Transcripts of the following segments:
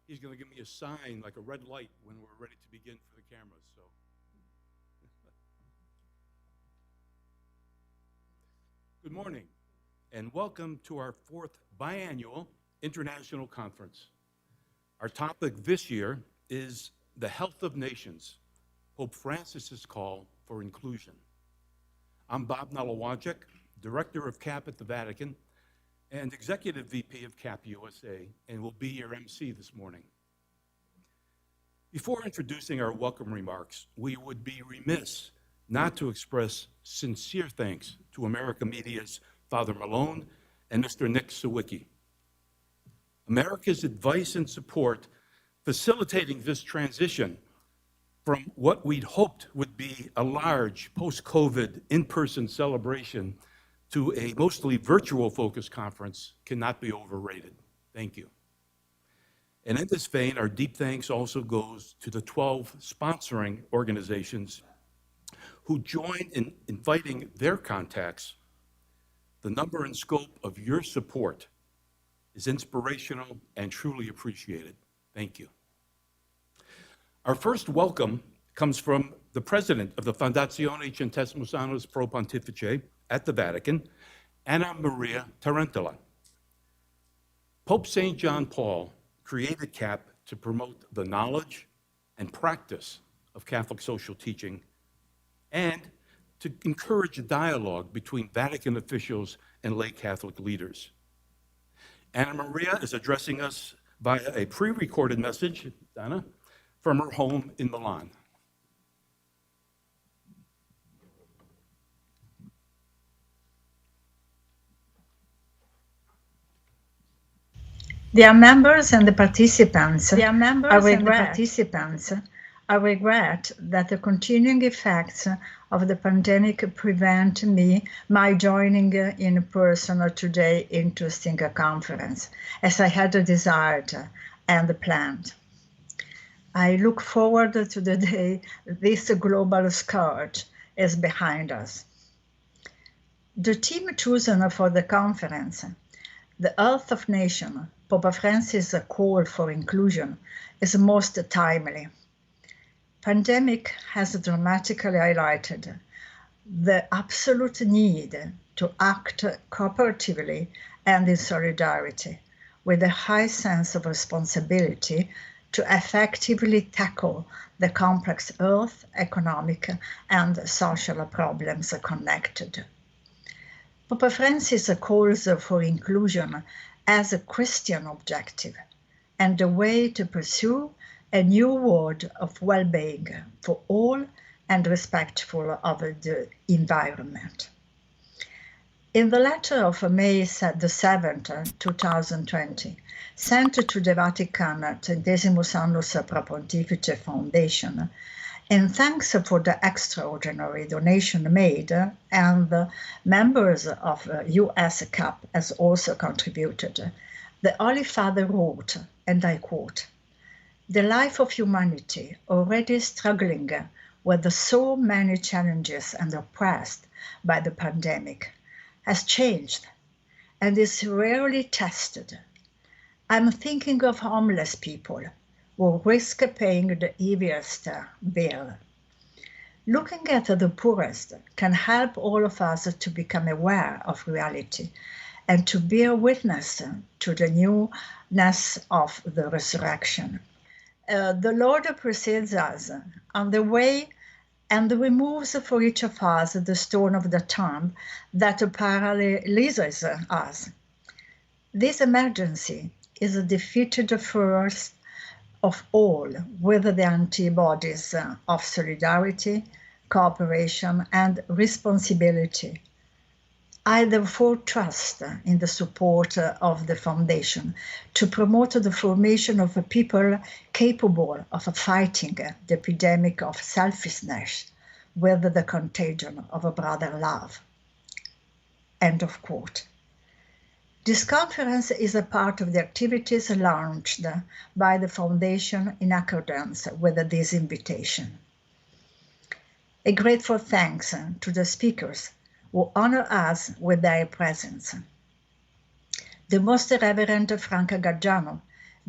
He's going to give me a sign, like a red light, when we're ready to begin for the cameras. So, good morning, and welcome to our 4th biannual international conference. Our topic this year is the health of nations, Pope Francis's call for inclusion. I'm Bob Nalawajek, Director of CAPP at the Vatican and Executive VP of CAPP-USA, and will be your MC this morning. Before introducing our welcome remarks, we would be remiss not to express sincere thanks to America Media's Father Malone and Mr. Nick Sawicki. America's advice and support facilitating this transition from what we'd hoped would be a large post-COVID in-person celebration to a mostly virtual focused conference cannot be overrated. Thank you. And in this vein, our deep thanks also goes to the 12 sponsoring organizations who joined in inviting their contacts. The number and scope of your support is inspirational and truly appreciated. Thank you. Our first welcome comes from the president of the Fondazione Centesimus Annus Pro Pontifice at the Vatican, Anna Maria Tarantula. Pope St. John Paul created CAPP to promote the knowledge and practice of Catholic social teaching and to encourage a dialogue between Vatican officials and lay Catholic leaders. Anna Maria is addressing us via a pre-recorded message, Donna, from her home in Milan. Dear members and the participants, I regret that the continuing effects of the pandemic prevent my joining in person today's interesting conference, as I had desired and planned. I look forward to the day this global scourge is behind us. The theme chosen for the conference, the Health of Nations, Pope Francis' call for inclusion, is most timely. Pandemic has dramatically highlighted the absolute need to act cooperatively and in solidarity, with a high sense of responsibility to effectively tackle the complex health, economic, and social problems connected. Pope Francis calls for inclusion as a Christian objective and a way to pursue a new world of well-being for all and respectful of the environment. In the letter of May 7th, 2020, sent to the Vatican Centesimus Annus Pro Pontifice Foundation, in thanks for the extraordinary donation made, and the members of US CAPP has also contributed, the Holy Father wrote, and I quote, "The life of humanity, already struggling with so many challenges and oppressed by the pandemic, has changed and is rarely tested. I'm thinking of homeless people who risk paying the heaviest bill. Looking at the poorest can help all of us to become aware of reality and to bear witness to the newness of the resurrection. The Lord precedes us on the way and removes for each of us the stone of the tomb that paralyzes us. This emergency is defeated first of all with the antibodies of solidarity, cooperation, and responsibility. I therefore trust in the support of the Foundation to promote the formation of people capable of fighting the epidemic of selfishness with the contagion of brother love." End of quote. This conference is a part of the activities launched by the Foundation in accordance with this invitation. A grateful thanks to the speakers who honor us with their presence. The Most Reverend Frank Caggiano,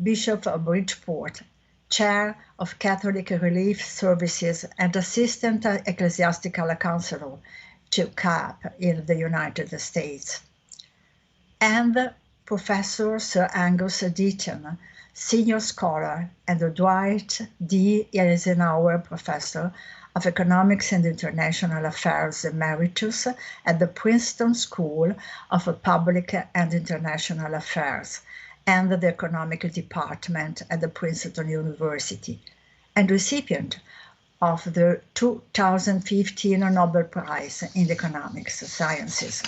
Bishop of Bridgeport, Chair of Catholic Relief Services and Assistant Ecclesiastical Counselor to CAPP in the United States. And Professor Sir Angus Deaton, Senior Scholar and Dwight D. Eisenhower Professor of Economics and International Affairs Emeritus at the Princeton School of Public and International Affairs and the Economic Department at the Princeton University, and recipient of the 2015 Nobel Prize in Economics Sciences.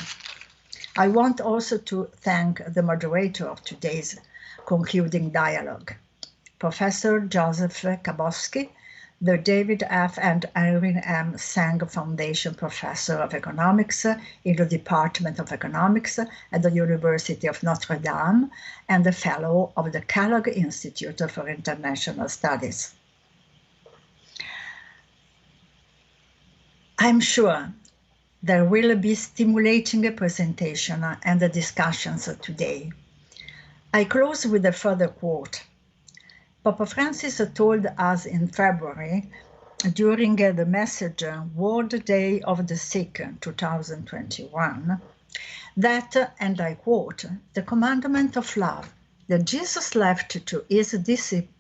I want also to thank the moderator of today's concluding dialogue, Professor Joseph Kaboski, the David F. and Irene M. Sang Foundation Professor of Economics in the Department of Economics at the University of Notre Dame and a Fellow of the Kellogg Institute for International Studies. I'm sure there will be stimulating presentation and discussions today. I close with a further quote. Pope Francis told us in February, during the message World Day of the Sick 2021, that, and I quote, the commandment of love that Jesus left to his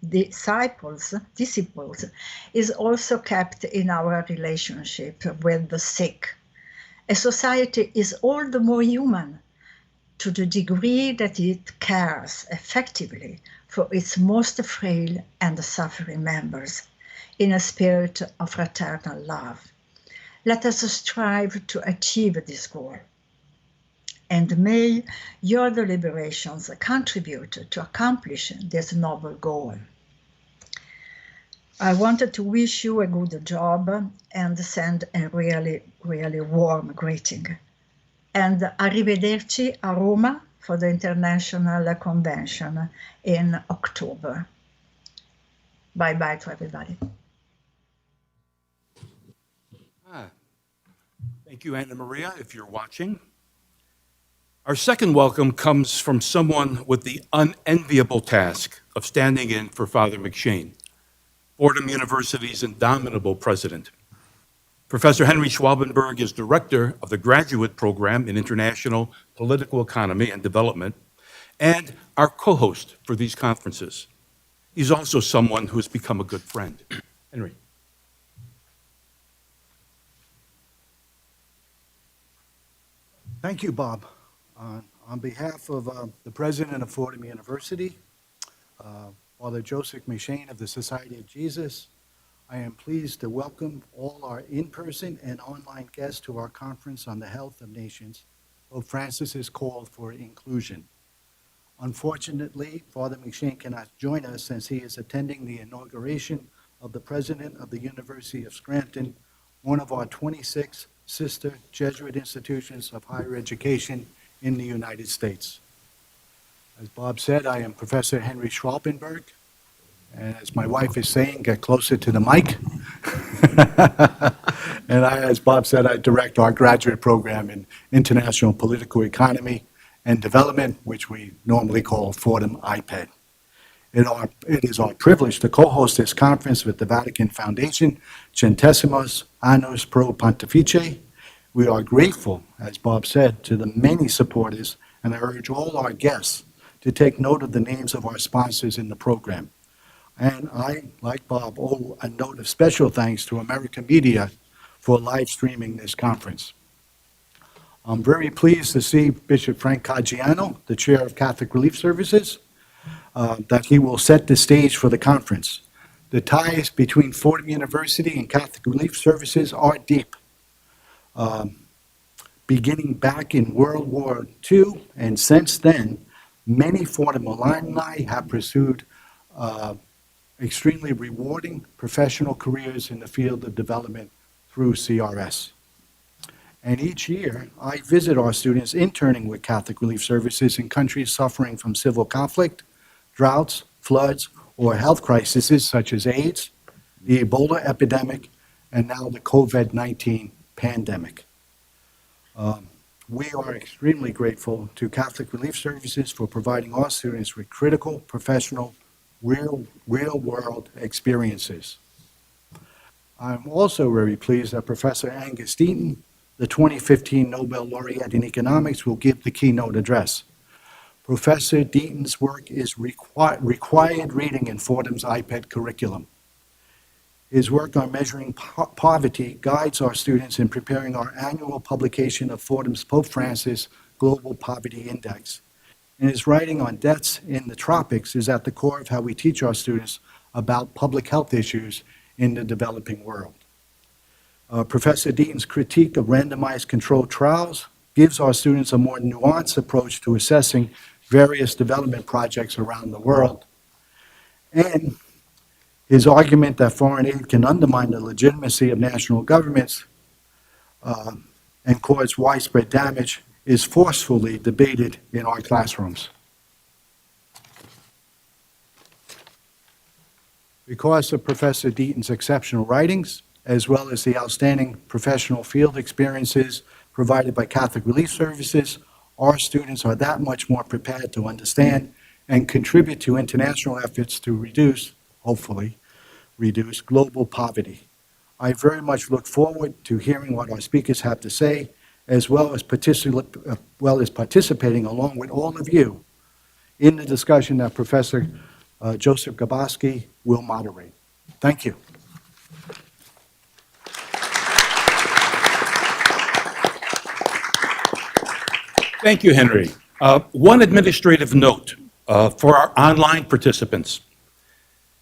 disciples is also kept in our relationship with the sick. A society is all the more human to the degree that it cares effectively for its most frail and suffering members in a spirit of fraternal love. Let us strive to achieve this goal. And may your deliberations contribute to accomplish this noble goal. I wanted to wish you a good job and send a really, really warm greeting. And arrivederci a Roma for the International Convention in October. Bye-bye to everybody. Thank you, Anna Maria, if you're watching. Our second welcome comes from someone with the unenviable task of standing in for Father McShane, Fordham University's indomitable president. Professor Henry Schwalbenberg is director of the graduate program in international political economy and development, and our co-host for these conferences. He's also someone who has become a good friend. Henry. Thank you, Bob. On behalf of the president of Fordham University, Father Joseph McShane of the Society of Jesus, I am pleased to welcome all our in-person and online guests to our conference on the health of nations. Pope Francis has called for inclusion. Unfortunately, Father McShane cannot join us since he is attending the inauguration of the president of the University of Scranton, one of our 26 sister Jesuit institutions of higher education in the United States. As Bob said, I am Professor Henry Schwalbenberg, and as my wife is saying, get closer to the mic. And as Bob said, I direct our graduate program in international political economy and development, which we normally call Fordham IPED. It is our privilege to co-host this conference with the Vatican Foundation, Centesimus, Annus pro Pontifice. We are grateful, as Bob said, to the many supporters, and I urge all our guests to take note of the names of our sponsors in the program. And I, like Bob, owe a note of special thanks to American Media for live streaming this conference. I'm very pleased to see Bishop Frank Caggiano, the chair of Catholic Relief Services, that he will set the stage for the conference. The ties between Fordham University and Catholic Relief Services are deep. Beginning back in World War II, and since then, many Fordham alumni have pursued extremely rewarding professional careers in the field of development through CRS. And each year, I visit our students interning with Catholic Relief Services in countries suffering from civil conflict, droughts, floods, or health crises such as AIDS, the Ebola epidemic, and now the COVID-19 pandemic. We are extremely grateful to Catholic Relief Services for providing our students with critical professional real-world experiences. I'm also very pleased that Professor Angus Deaton, the 2015 Nobel Laureate in Economics, will give the keynote address. Professor Deaton's work is required reading in Fordham's IPED curriculum. His work on measuring poverty guides our students in preparing our annual publication of Fordham's Pope Francis Global Poverty Index. And his writing on deaths in the tropics is at the core of how we teach our students about public health issues in the developing world. Professor Deaton's critique of randomized controlled trials gives our students a more nuanced approach to assessing various development projects around the world. And his argument that foreign aid can undermine the legitimacy of national governments and cause widespread damage is forcefully debated in our classrooms. Because of Professor Deaton's exceptional writings, as well as the outstanding professional field experiences provided by Catholic Relief Services, our students are that much more prepared to understand and contribute to international efforts to reduce, hopefully, reduce global poverty. I very much look forward to hearing what our speakers have to say, as well as participating along with all of you in the discussion that Professor Joseph Kaboski will moderate. Thank you. Thank you, Henry. One administrative note for our online participants.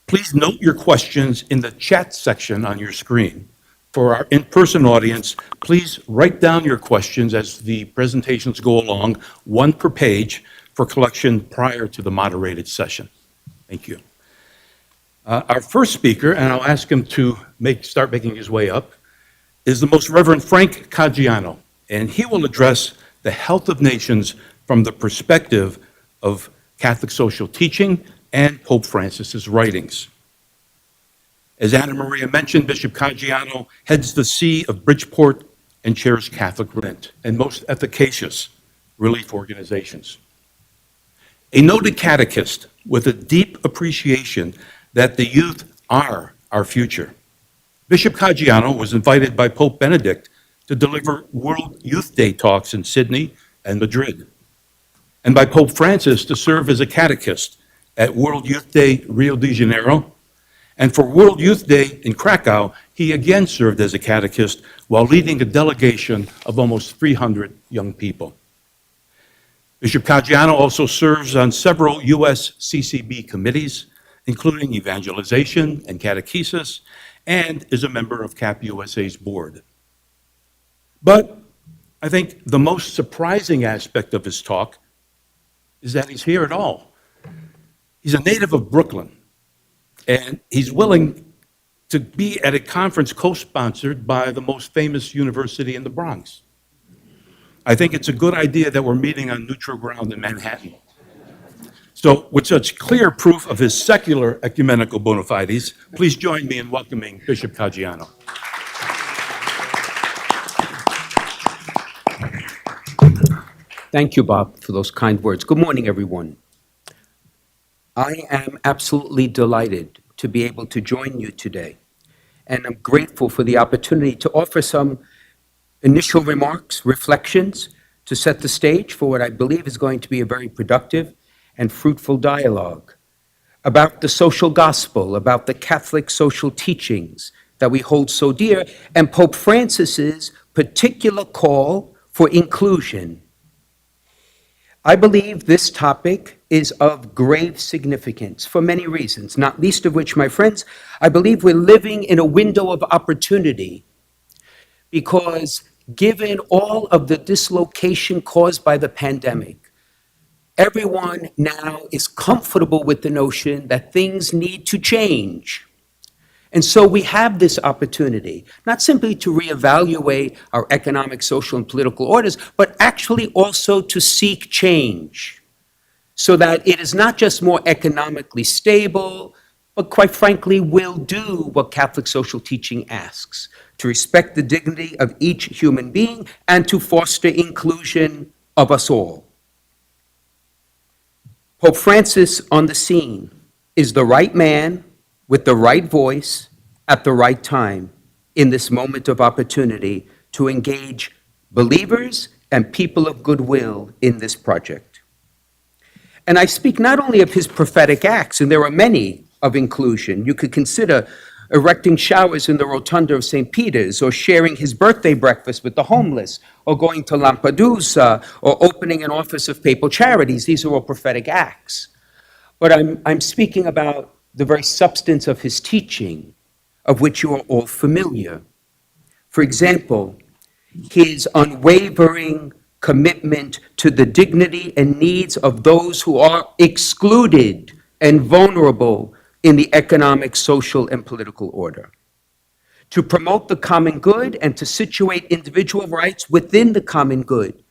Please note your questions in the chat section on your screen. For our in-person audience, please write down your questions as the presentations go along, one per page, for collection prior to the moderated session. Thank you. Our first speaker, and I'll ask him to start making his way up, is the Most Reverend Frank Caggiano, and he will address the health of nations from the perspective of Catholic social teaching and Pope Francis's writings. As Anna Maria mentioned, Bishop Caggiano heads the See of Bridgeport and chairs Catholic Relief and most efficacious relief organizations. A noted catechist with a deep appreciation that the youth are our future. Bishop Caggiano was invited by Pope Benedict to deliver World Youth Day talks in Sydney and Madrid, and by Pope Francis to serve as a catechist at World Youth Day Rio de Janeiro, and for World Youth Day in Krakow, he again served as a catechist while leading a delegation of almost 300 young people. Bishop Caggiano also serves on several U.S. CCB committees, including evangelization and catechesis, and is a member of CAPP-USA's board. But I think the most surprising aspect of his talk is that he's here at all. He's a native of Brooklyn, and he's willing to be at a conference co-sponsored by the most famous university in the Bronx. I think it's a good idea that we're meeting on neutral ground in Manhattan. So, with such clear proof of his secular ecumenical bona fides, please join me in welcoming Bishop Caggiano. Thank you, Bob, for those kind words. Good morning, everyone. I am absolutely delighted to be able to join you today, and I'm grateful for the opportunity to offer some initial remarks, reflections, to set the stage for what I believe is going to be a very productive and fruitful dialogue about the social gospel, about the Catholic social teachings that we hold so dear, and Pope Francis's particular call for inclusion. I believe this topic is of grave significance for many reasons, not least of which, my friends, I believe we're living in a window of opportunity because given all of the dislocation caused by the pandemic, everyone now is comfortable with the notion that things need to change. And so we have this opportunity, not simply to reevaluate our economic, social, and political orders, but actually also to seek change so that it is not just more economically stable, but quite frankly will do what Catholic social teaching asks, to respect the dignity of each human being and to foster inclusion of us all. Pope Francis on the scene is the right man with the right voice at the right time in this moment of opportunity to engage believers and people of goodwill in this project. And I speak not only of his prophetic acts, and there are many of inclusion. You could consider erecting showers in the rotunda of St. Peter's, or sharing his birthday breakfast with the homeless, or going to Lampedusa, or opening an office of papal charities. These are all prophetic acts. But I'm speaking about the very substance of his teaching, of which you are all familiar. For example, his unwavering commitment to the dignity and needs of those who are excluded and vulnerable in the economic, social, and political order. To promote the common good and to situate individual rights within the common good.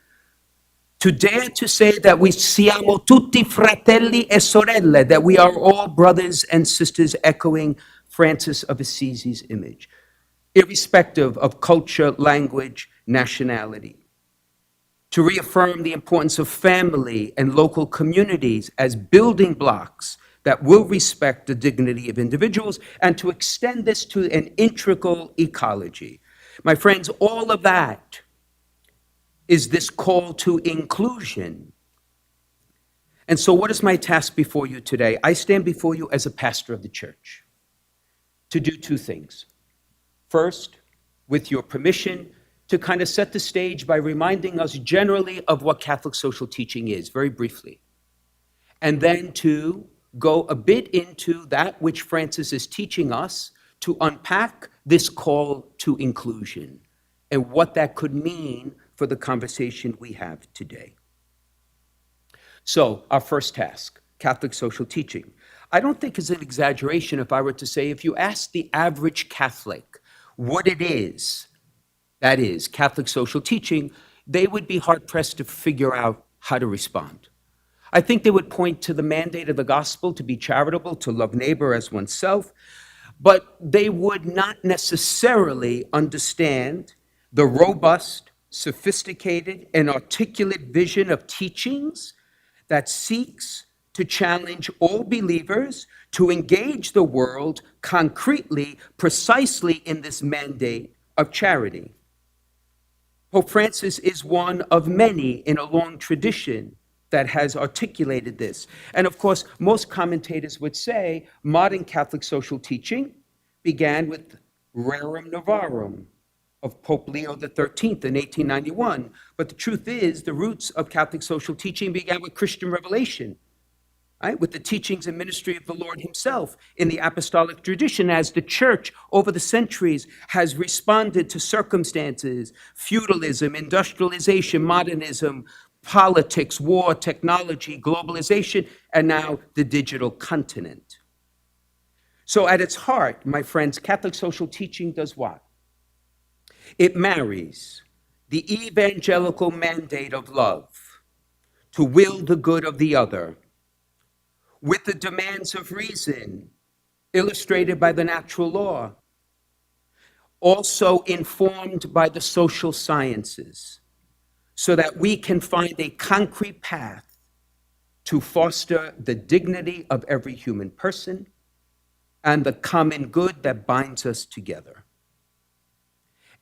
To dare to say that we siamo tutti fratelli e sorelle, that we are all brothers and sisters, echoing Francis of Assisi's image, irrespective of culture, language, nationality. To reaffirm the importance of family and local communities as building blocks that will respect the dignity of individuals, and to extend this to an integral ecology. My friends, all of that is this call to inclusion. And so what is my task before you today? I stand before you as a pastor of the church to do two things. First, with your permission, to kind of set the stage by reminding us generally of what Catholic social teaching is, very briefly. And then to go a bit into that which Francis is teaching us, to unpack this call to inclusion and what that could mean for the conversation we have today. So, our first task, Catholic social teaching. I don't think it's an exaggeration if I were to say, if you ask the average Catholic what it is, that is, Catholic social teaching, they would be hard-pressed to figure out how to respond. I think they would point to the mandate of the gospel to be charitable, to love neighbor as oneself, but they would not necessarily understand the robust, sophisticated, and articulate vision of teachings that seeks to challenge all believers to engage the world concretely, precisely in this mandate of charity. Pope Francis is one of many in a long tradition that has articulated this. And of course, most commentators would say modern Catholic social teaching began with Rerum Novarum of Pope Leo XIII in 1891. But the truth is, the roots of Catholic social teaching began with Christian revelation, right? With the teachings and ministry of the Lord himself in the apostolic tradition, as the church over the centuries has responded to circumstances, feudalism, industrialization, modernism, politics, war, technology, globalization, and now the digital continent. So at its heart, my friends, Catholic social teaching does what? It marries the evangelical mandate of love to will the good of the other with the demands of reason illustrated by the natural law, also informed by the social sciences, so that we can find a concrete path to foster the dignity of every human person and the common good that binds us together.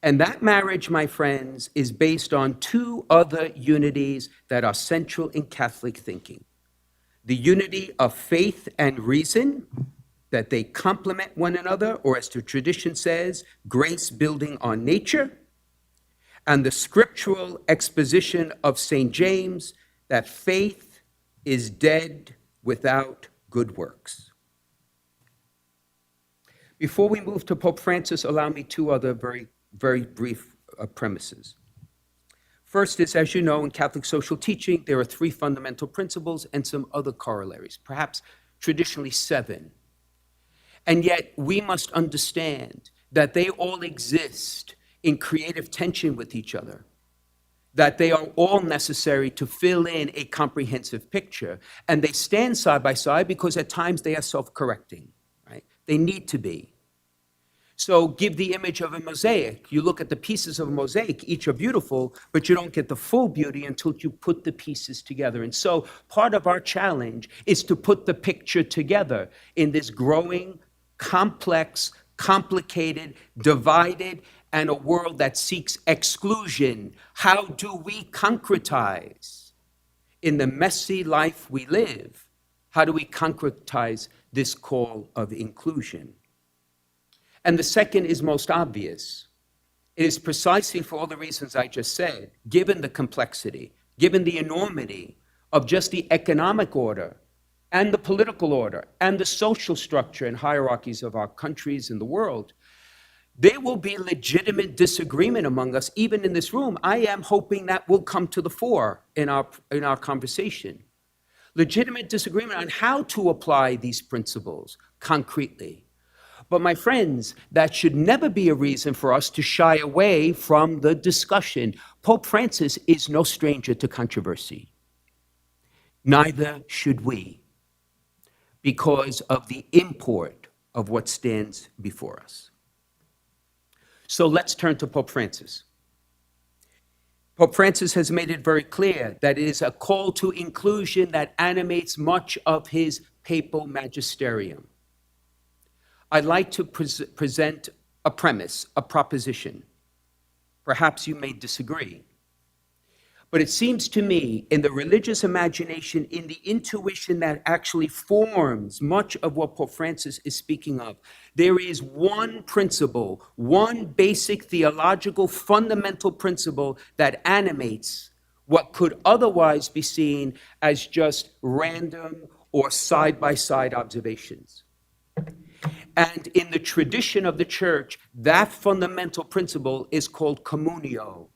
And that marriage, my friends, is based on two other unities that are central in Catholic thinking. The unity of faith and reason, that they complement one another, or as the tradition says, grace building on nature, and the scriptural exposition of St. James, that faith is dead without good works. Before we move to Pope Francis, allow me two other very brief premises. First is, as you know, in Catholic social teaching, there are three fundamental principles and some other corollaries, perhaps traditionally 7. And yet we must understand that they all exist in creative tension with each other, that they are all necessary to fill in a comprehensive picture, and they stand side by side because at times they are self-correcting, right? They need to be. So give the image of a mosaic. You look at the pieces of a mosaic, each are beautiful, but you don't get the full beauty until you put the pieces together. And so part of our challenge is to put the picture together in this growing, complex, complicated, divided, and a world that seeks exclusion. How do we concretize in the messy life we live? How do we concretize this call of inclusion? And the second is most obvious. It is precisely for all the reasons I just said, given the complexity, given the enormity of just the economic order and the political order and the social structure and hierarchies of our countries and the world, there will be legitimate disagreement among us, even in this room. I am hoping that will come to the fore in our conversation. Legitimate disagreement on how to apply these principles concretely. But my friends, that should never be a reason for us to shy away from the discussion. Pope Francis is no stranger to controversy. Neither should we, because of the import of what stands before us. So let's turn to Pope Francis. Pope Francis has made it very clear that it is a call to inclusion that animates much of his papal magisterium. I'd like to present a premise, a proposition. Perhaps you may disagree. But it seems to me, in the religious imagination, in the intuition that actually forms much of what Pope Francis is speaking of, there is one principle, one basic theological fundamental principle that animates what could otherwise be seen as just random or side-by-side observations. And in the tradition of the church, that fundamental principle is called communio,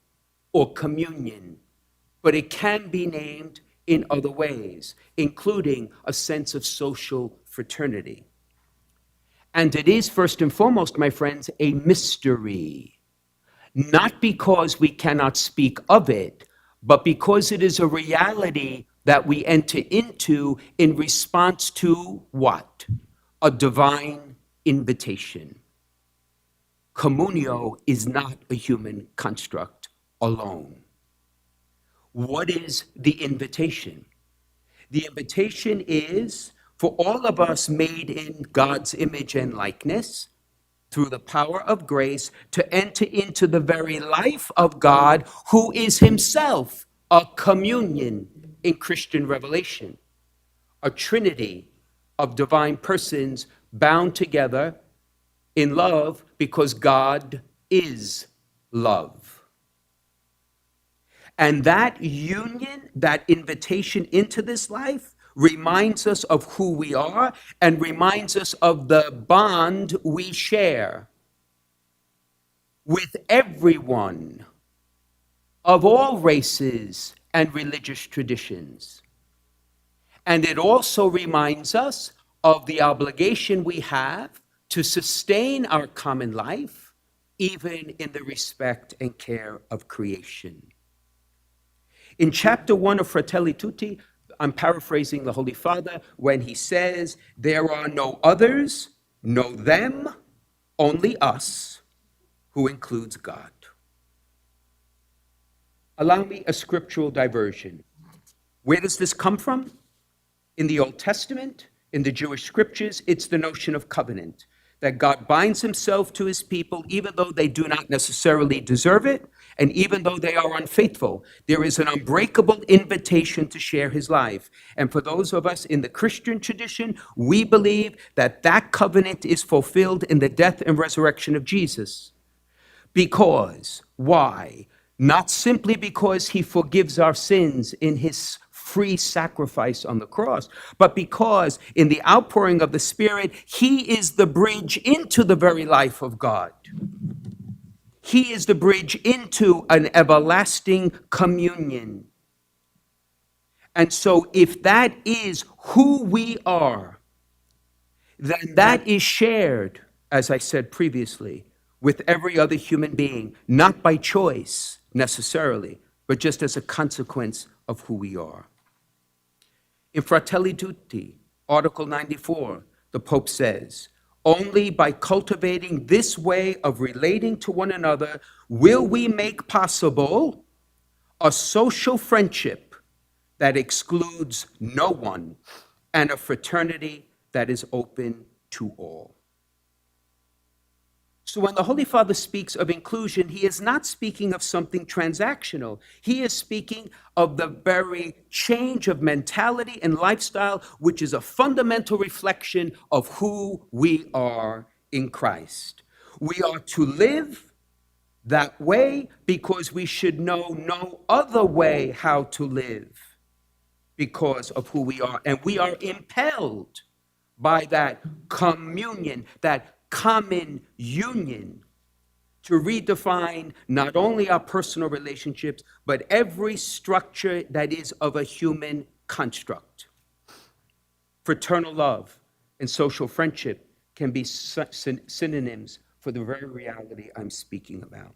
or communion. But it can be named in other ways, including a sense of social fraternity. And it is, first and foremost, my friends, a mystery. Not because we cannot speak of it, but because it is a reality that we enter into in response to what? A divine invitation. Communio is not a human construct alone. What is the invitation? The invitation is for all of us made in God's image and likeness, through the power of grace, to enter into the very life of God, who is himself a communion in Christian revelation, a trinity of divine persons bound together in love because God is love. And that union, that invitation into this life reminds us of who we are and reminds us of the bond we share with everyone of all races and religious traditions. And it also reminds us of the obligation we have to sustain our common life, even in the respect and care of creation. In chapter 1 of Fratelli Tutti, I'm paraphrasing the Holy Father when he says, there are no others, no them, only us, who includes God. Allow me a scriptural diversion. Where does this come from? In the Old Testament, in the Jewish scriptures, it's the notion of covenant, that God binds himself to his people even though they do not necessarily deserve it, and even though they are unfaithful. There is an unbreakable invitation to share his life. And for those of us in the Christian tradition, we believe that that covenant is fulfilled in the death and resurrection of Jesus. Because, why? Not simply because he forgives our sins in his free sacrifice on the cross, but because in the outpouring of the Spirit, he is the bridge into the very life of God. He is the bridge into an everlasting communion. And so if that is who we are, then that is shared, as I said previously, with every other human being, not by choice necessarily, but just as a consequence of who we are. In Fratelli Tutti, Article 94, the Pope says, Only by cultivating this way of relating to one another will we make possible a social friendship that excludes no one and a fraternity that is open to all. So when the Holy Father speaks of inclusion, he is not speaking of something transactional. He is speaking of the very change of mentality and lifestyle, which is a fundamental reflection of who we are in Christ. We are to live that way because we should know no other way how to live because of who we are. And we are impelled by that communion, that common union, to redefine not only our personal relationships, but every structure that is of a human construct. Fraternal love and social friendship can be synonyms for the very reality I'm speaking about.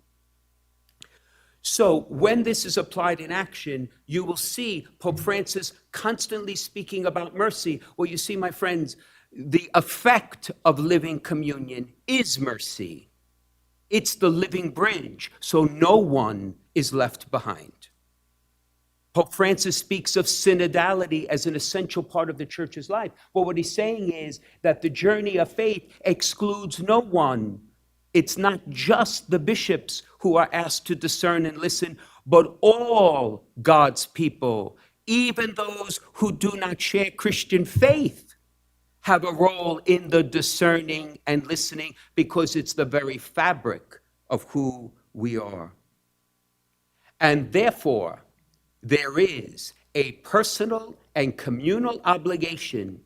So when this is applied in action, you will see Pope Francis constantly speaking about mercy. Well, you see, my friends, the effect of living communion is mercy. It's the living bridge, so no one is left behind. Pope Francis speaks of synodality as an essential part of the church's life. Well, what he's saying is that the journey of faith excludes no one. It's not just the bishops who are asked to discern and listen, but all God's people, even those who do not share Christian faith, have a role in the discerning and listening because it's the very fabric of who we are. And therefore, there is a personal and communal obligation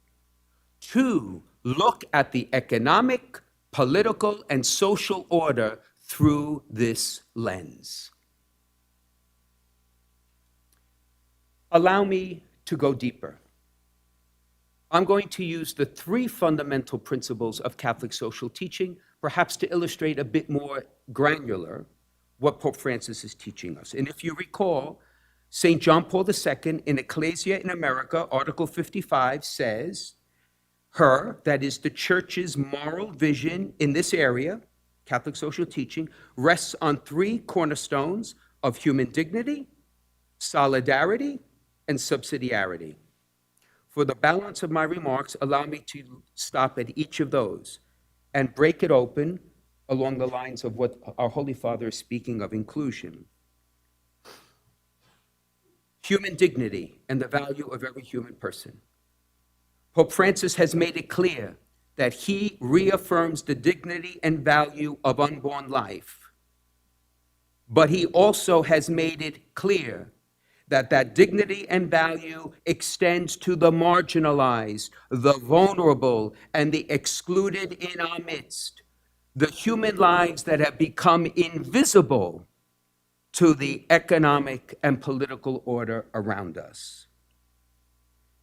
to look at the economic, political, and social order through this lens. Allow me to go deeper. I'm going to use the three fundamental principles of Catholic social teaching, perhaps to illustrate a bit more granular what Pope Francis is teaching us. And if you recall, St. John Paul II in Ecclesia in America, Article 55 says, her, that is the church's moral vision in this area, Catholic social teaching, rests on three cornerstones of human dignity, solidarity, and subsidiarity. For the balance of my remarks, allow me to stop at each of those and break it open along the lines of what our Holy Father is speaking of inclusion. Human dignity and the value of every human person. Pope Francis has made it clear that he reaffirms the dignity and value of unborn life, but he also has made it clear that that dignity and value extends to the marginalized, the vulnerable, and the excluded in our midst, the human lives that have become invisible to the economic and political order around us.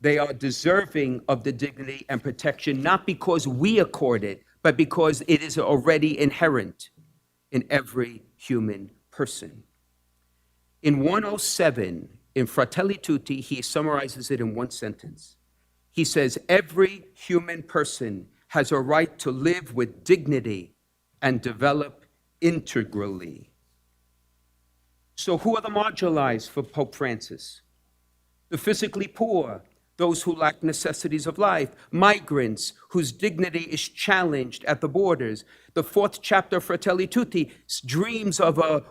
They are deserving of the dignity and protection, not because we accord it, but because it is already inherent in every human person. In 107, in Fratelli Tutti, he summarizes it in one sentence. He says, every human person has a right to live with dignity and develop integrally. So who are the marginalized for Pope Francis? The physically poor, those who lack necessities of life, migrants whose dignity is challenged at the borders. The fourth chapter of Fratelli Tutti dreams of a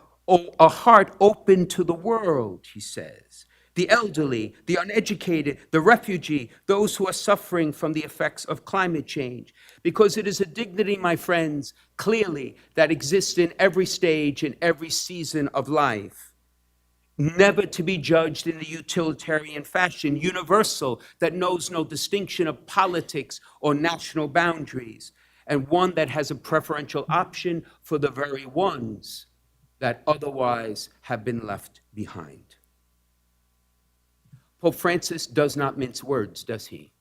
heart open to the world, he says. The elderly, the uneducated, the refugee, those who are suffering from the effects of climate change. Because it is a dignity, my friends, clearly, that exists in every stage, in every season of life. Never to be judged in the utilitarian fashion, universal, that knows no distinction of politics or national boundaries, and one that has a preferential option for the very ones that otherwise have been left behind. Pope Francis does not mince words, does he?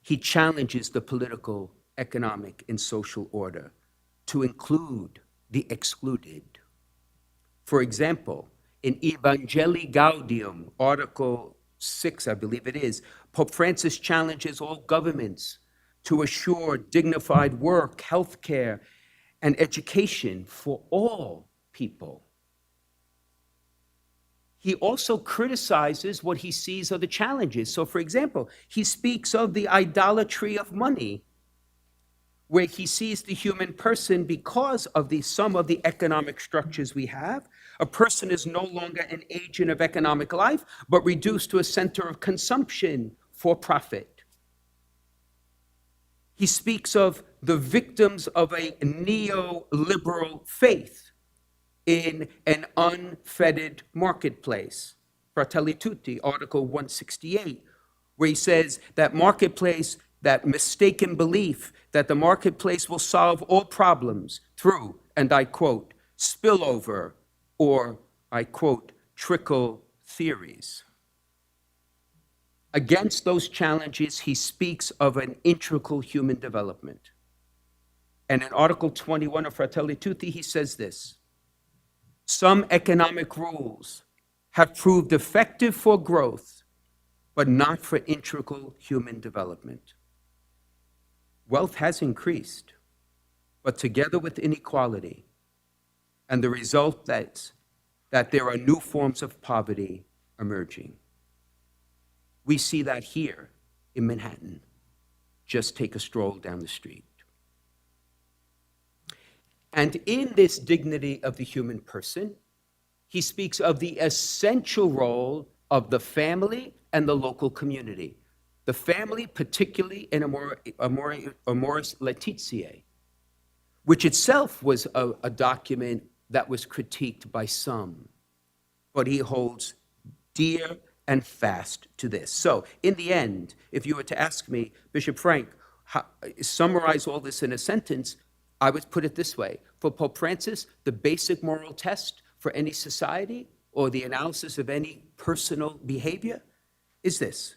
He challenges the political, economic, and social order to include the excluded. For example, in Evangelii Gaudium, Article 6, I believe it is, Pope Francis challenges all governments to assure dignified work, healthcare, and education for all people. He also criticizes what he sees are the challenges. So, for example, he speaks of the idolatry of money, where he sees the human person because of some of the economic structures we have. A person is no longer an agent of economic life, but reduced to a center of consumption for profit. He speaks of the victims of a neoliberal faith in an unfettered marketplace. Fratelli Tutti, Article 168, where he says that marketplace, that mistaken belief that the marketplace will solve all problems through, and I quote, spillover, or I quote, trickle theories. Against those challenges, he speaks of an integral human development. And in Article 21 of Fratelli Tutti, he says this: some economic rules have proved effective for growth, but not for integral human development. Wealth has increased, but together with inequality, and the result that there are new forms of poverty emerging. We see that here in Manhattan. Just take a stroll down the street. And in this dignity of the human person, he speaks of the essential role of the family and the local community. The family, particularly in Amoris Laetitia, which itself was a document that was critiqued by some, but he holds dear and fast to this. So, in the end, if you were to ask me, Bishop Frank, summarize all this in a sentence, I would put it this way. For Pope Francis, the basic moral test for any society or the analysis of any personal behavior is this: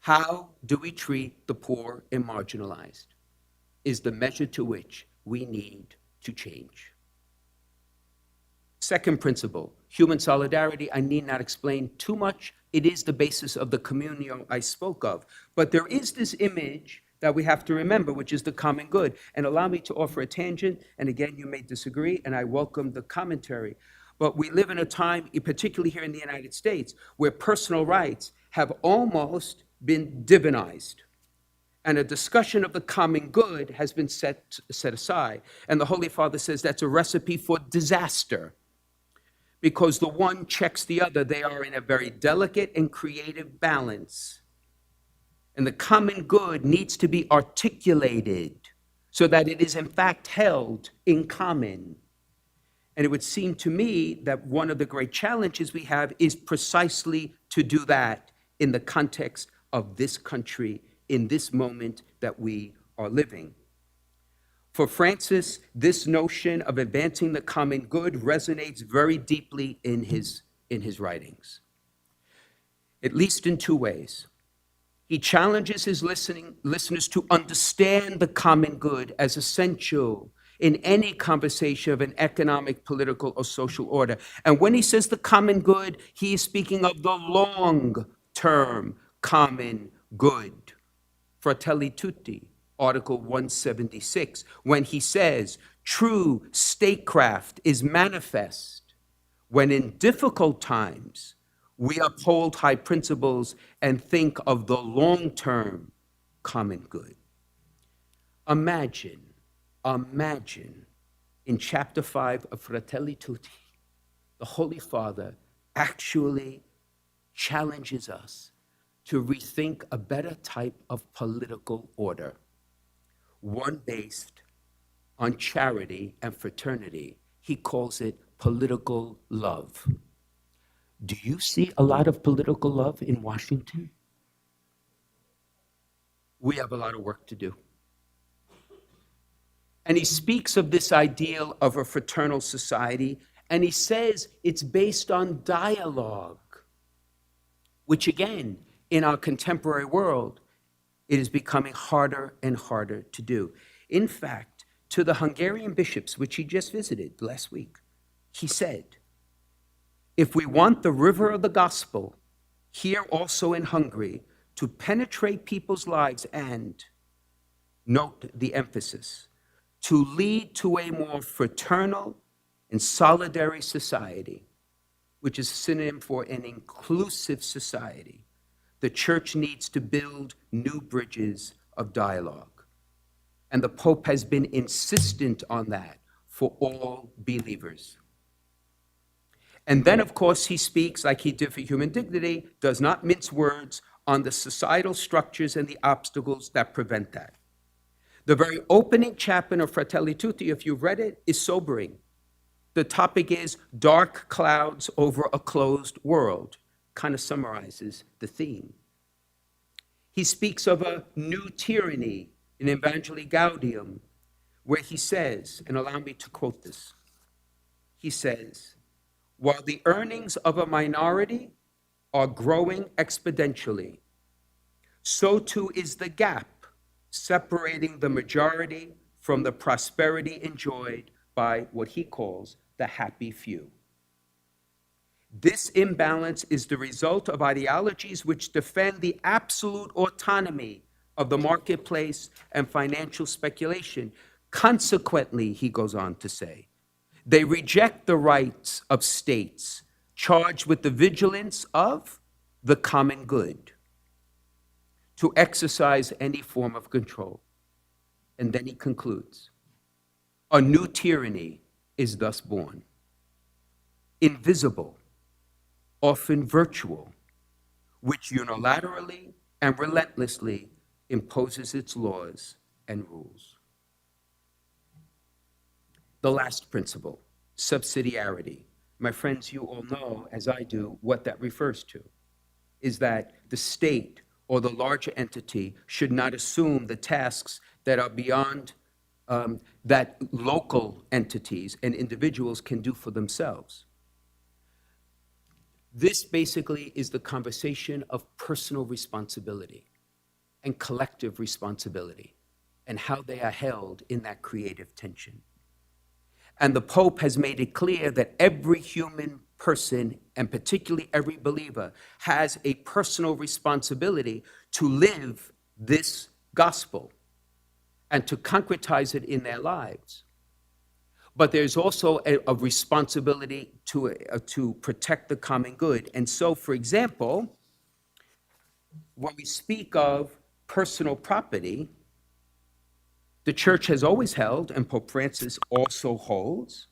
how do we treat the poor and marginalized is the measure to which we need to change. Second principle, human solidarity. I need not explain too much. It is the basis of the communio I spoke of. But there is this image that we have to remember, which is the common good. And allow me to offer a tangent, and again, you may disagree, and I welcome the commentary. But we live in a time, particularly here in the United States, where personal rights have almost been divinized. And a discussion of the common good has been set aside. And the Holy Father says that's a recipe for disaster, because the one checks the other. They are in a very delicate and creative balance. And the common good needs to be articulated so that it is in fact held in common. And it would seem to me that one of the great challenges we have is precisely to do that in the context of this country, in this moment that we are living. For Francis, this notion of advancing the common good resonates very deeply in his writings, at least in two ways. He challenges his listeners to understand the common good as essential in any conversation of an economic, political, or social order. And when he says the common good, he is speaking of the long-term common good. Fratelli Tutti, Article 176, when he says, true statecraft is manifest when in difficult times we uphold high principles and think of the long-term common good. Imagine in chapter 5 of Fratelli Tutti, the Holy Father actually challenges us to rethink a better type of political order, one based on charity and fraternity. He calls it political love. Do you see a lot of political love in Washington? We have a lot of work to do. And he speaks of this ideal of a fraternal society, and he says it's based on dialogue, which again, in our contemporary world, it is becoming harder and harder to do. In fact, to the Hungarian bishops, which he just visited last week, he said, if we want the river of the gospel here also in Hungary to penetrate people's lives and note the emphasis, to lead to a more fraternal and solidary society, which is a synonym for an inclusive society, the church needs to build new bridges of dialogue. And the Pope has been insistent on that for all believers. And then, of course, he speaks, like he did for human dignity, does not mince words on the societal structures and the obstacles that prevent that. The very opening chapter of Fratelli Tutti, if you've read it, is sobering. The topic is dark clouds over a closed world, kind of summarizes the theme. He speaks of a new tyranny in Evangelii Gaudium, where he says, and allow me to quote this, he says, while the earnings of a minority are growing exponentially, so too is the gap separating the majority from the prosperity enjoyed by what he calls the happy few. This imbalance is the result of ideologies which defend the absolute autonomy of the marketplace and financial speculation. Consequently, he goes on to say, they reject the rights of states charged with the vigilance of the common good to exercise any form of control. And then he concludes, a new tyranny is thus born, invisible, often virtual, which unilaterally and relentlessly imposes its laws and rules. The last principle, subsidiarity. My friends, you all know, as I do, what that refers to, is that the state or the larger entity should not assume the tasks that are beyond that local entities and individuals can do for themselves. This basically is the conversation of personal responsibility and collective responsibility and how they are held in that creative tension. And the Pope has made it clear that every human person, and particularly every believer, has a personal responsibility to live this gospel and to concretize it in their lives. But there's also a responsibility to protect the common good. And so, for example, when we speak of personal property, the church has always held, and Pope Francis also holds,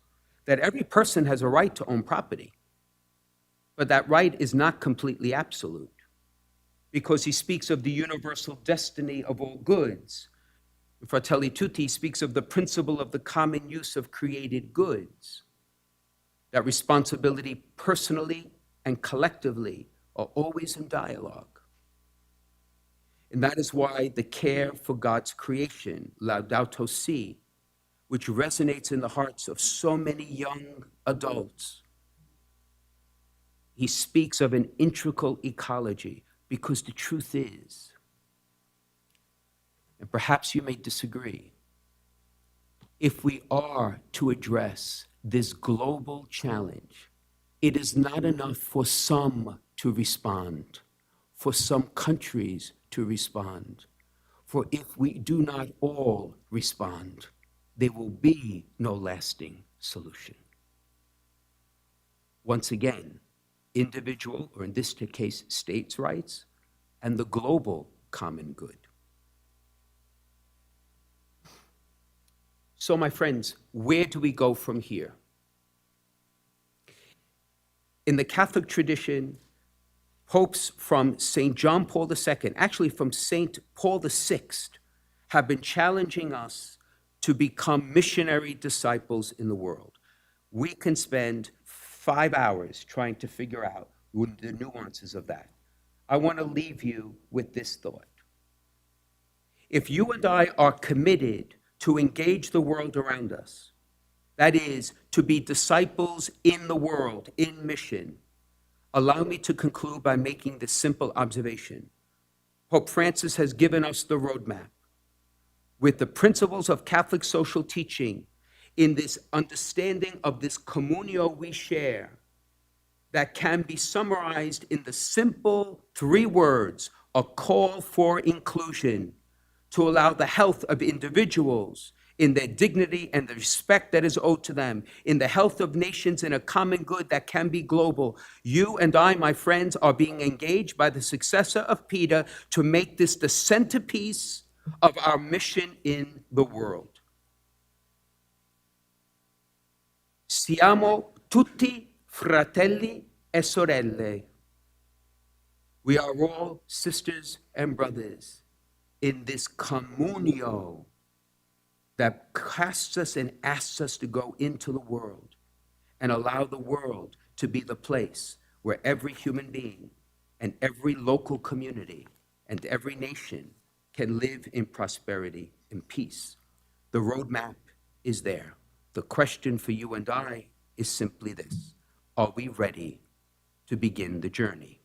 that every person has a right to own property. But that right is not completely absolute, because he speaks of the universal destiny of all goods. Fratelli Tutti speaks of the principle of the common use of created goods, that responsibility personally and collectively are always in dialogue. And that is why the care for God's creation, Laudato Si, which resonates in the hearts of so many young adults. He speaks of an integral ecology, because the truth is, and perhaps you may disagree, if we are to address this global challenge, it is not enough for some to respond, for some countries to respond. For if we do not all respond, there will be no lasting solution. Once again, individual, or in this case, states' rights, and the global common good. So, my friends, where do we go from here? In the Catholic tradition, popes from St. John Paul II, actually from St. Paul VI, have been challenging us to become missionary disciples in the world. We can spend 5 hours trying to figure out the nuances of that. I want to leave you with this thought. If you and I are committed to engage the world around us, that is, to be disciples in the world, in mission, allow me to conclude by making this simple observation. Pope Francis has given us the roadmap with the principles of Catholic social teaching in this understanding of this communio we share that can be summarized in the simple 3 words, a call for inclusion, to allow the health of individuals in their dignity and the respect that is owed to them, in the health of nations in a common good that can be global. You and I, my friends, are being engaged by the successor of Peter to make this the centerpiece of our mission in the world. Siamo tutti fratelli e sorelle. We are all sisters and brothers in this communio that casts us and asks us to go into the world and allow the world to be the place where every human being and every local community and every nation can live in prosperity and peace. The roadmap is there. The question for you and I is simply this: are we ready to begin the journey?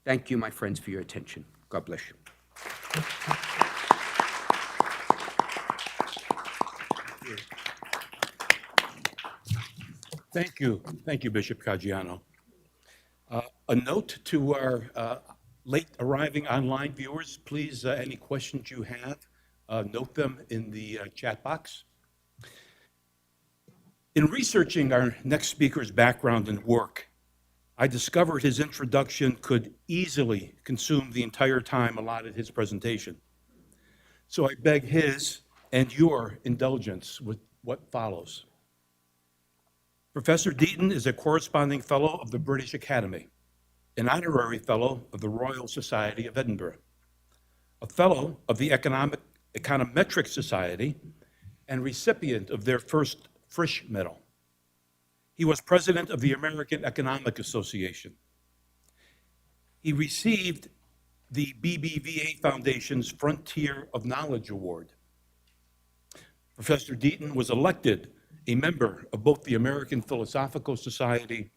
Thank you, my friends, for your attention. God bless you. Thank you. Thank you, Bishop Caggiano. A note to our late arriving online viewers, please, any questions you have, note them in the chat box. In researching our next speaker's background and work, I discovered his introduction could easily consume the entire time allotted his presentation. So I beg his and your indulgence with what follows. Professor Deaton is a corresponding fellow of the British Academy, an honorary fellow of the Royal Society of Edinburgh, a fellow of the Econometric Society, and recipient of their first Frisch Medal. He was president of the American Economic Association. He received the BBVA Foundation's Frontier of Knowledge Award. Professor Deaton was elected a member of both the American Philosophical Society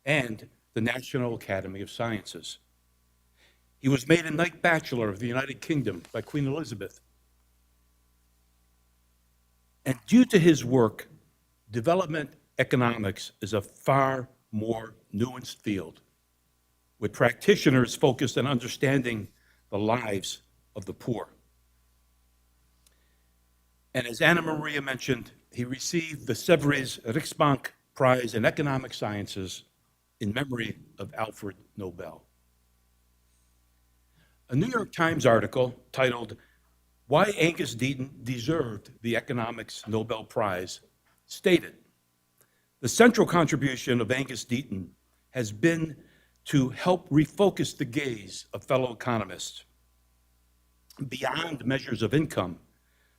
and the National Academy of Sciences. He was made a Knight Bachelor of the United Kingdom by Queen Elizabeth. And due to his work, development economics is a far more nuanced field, with practitioners focused on understanding the lives of the poor. And as Anna Maria mentioned, he received the Sevres Riksbank Prize in Economic Sciences in memory of Alfred Nobel. A New York Times article titled, "Why Angus Deaton Deserved the Economics Nobel Prize" stated, "The central contribution of Angus Deaton has been to help refocus the gaze of fellow economists beyond measures of income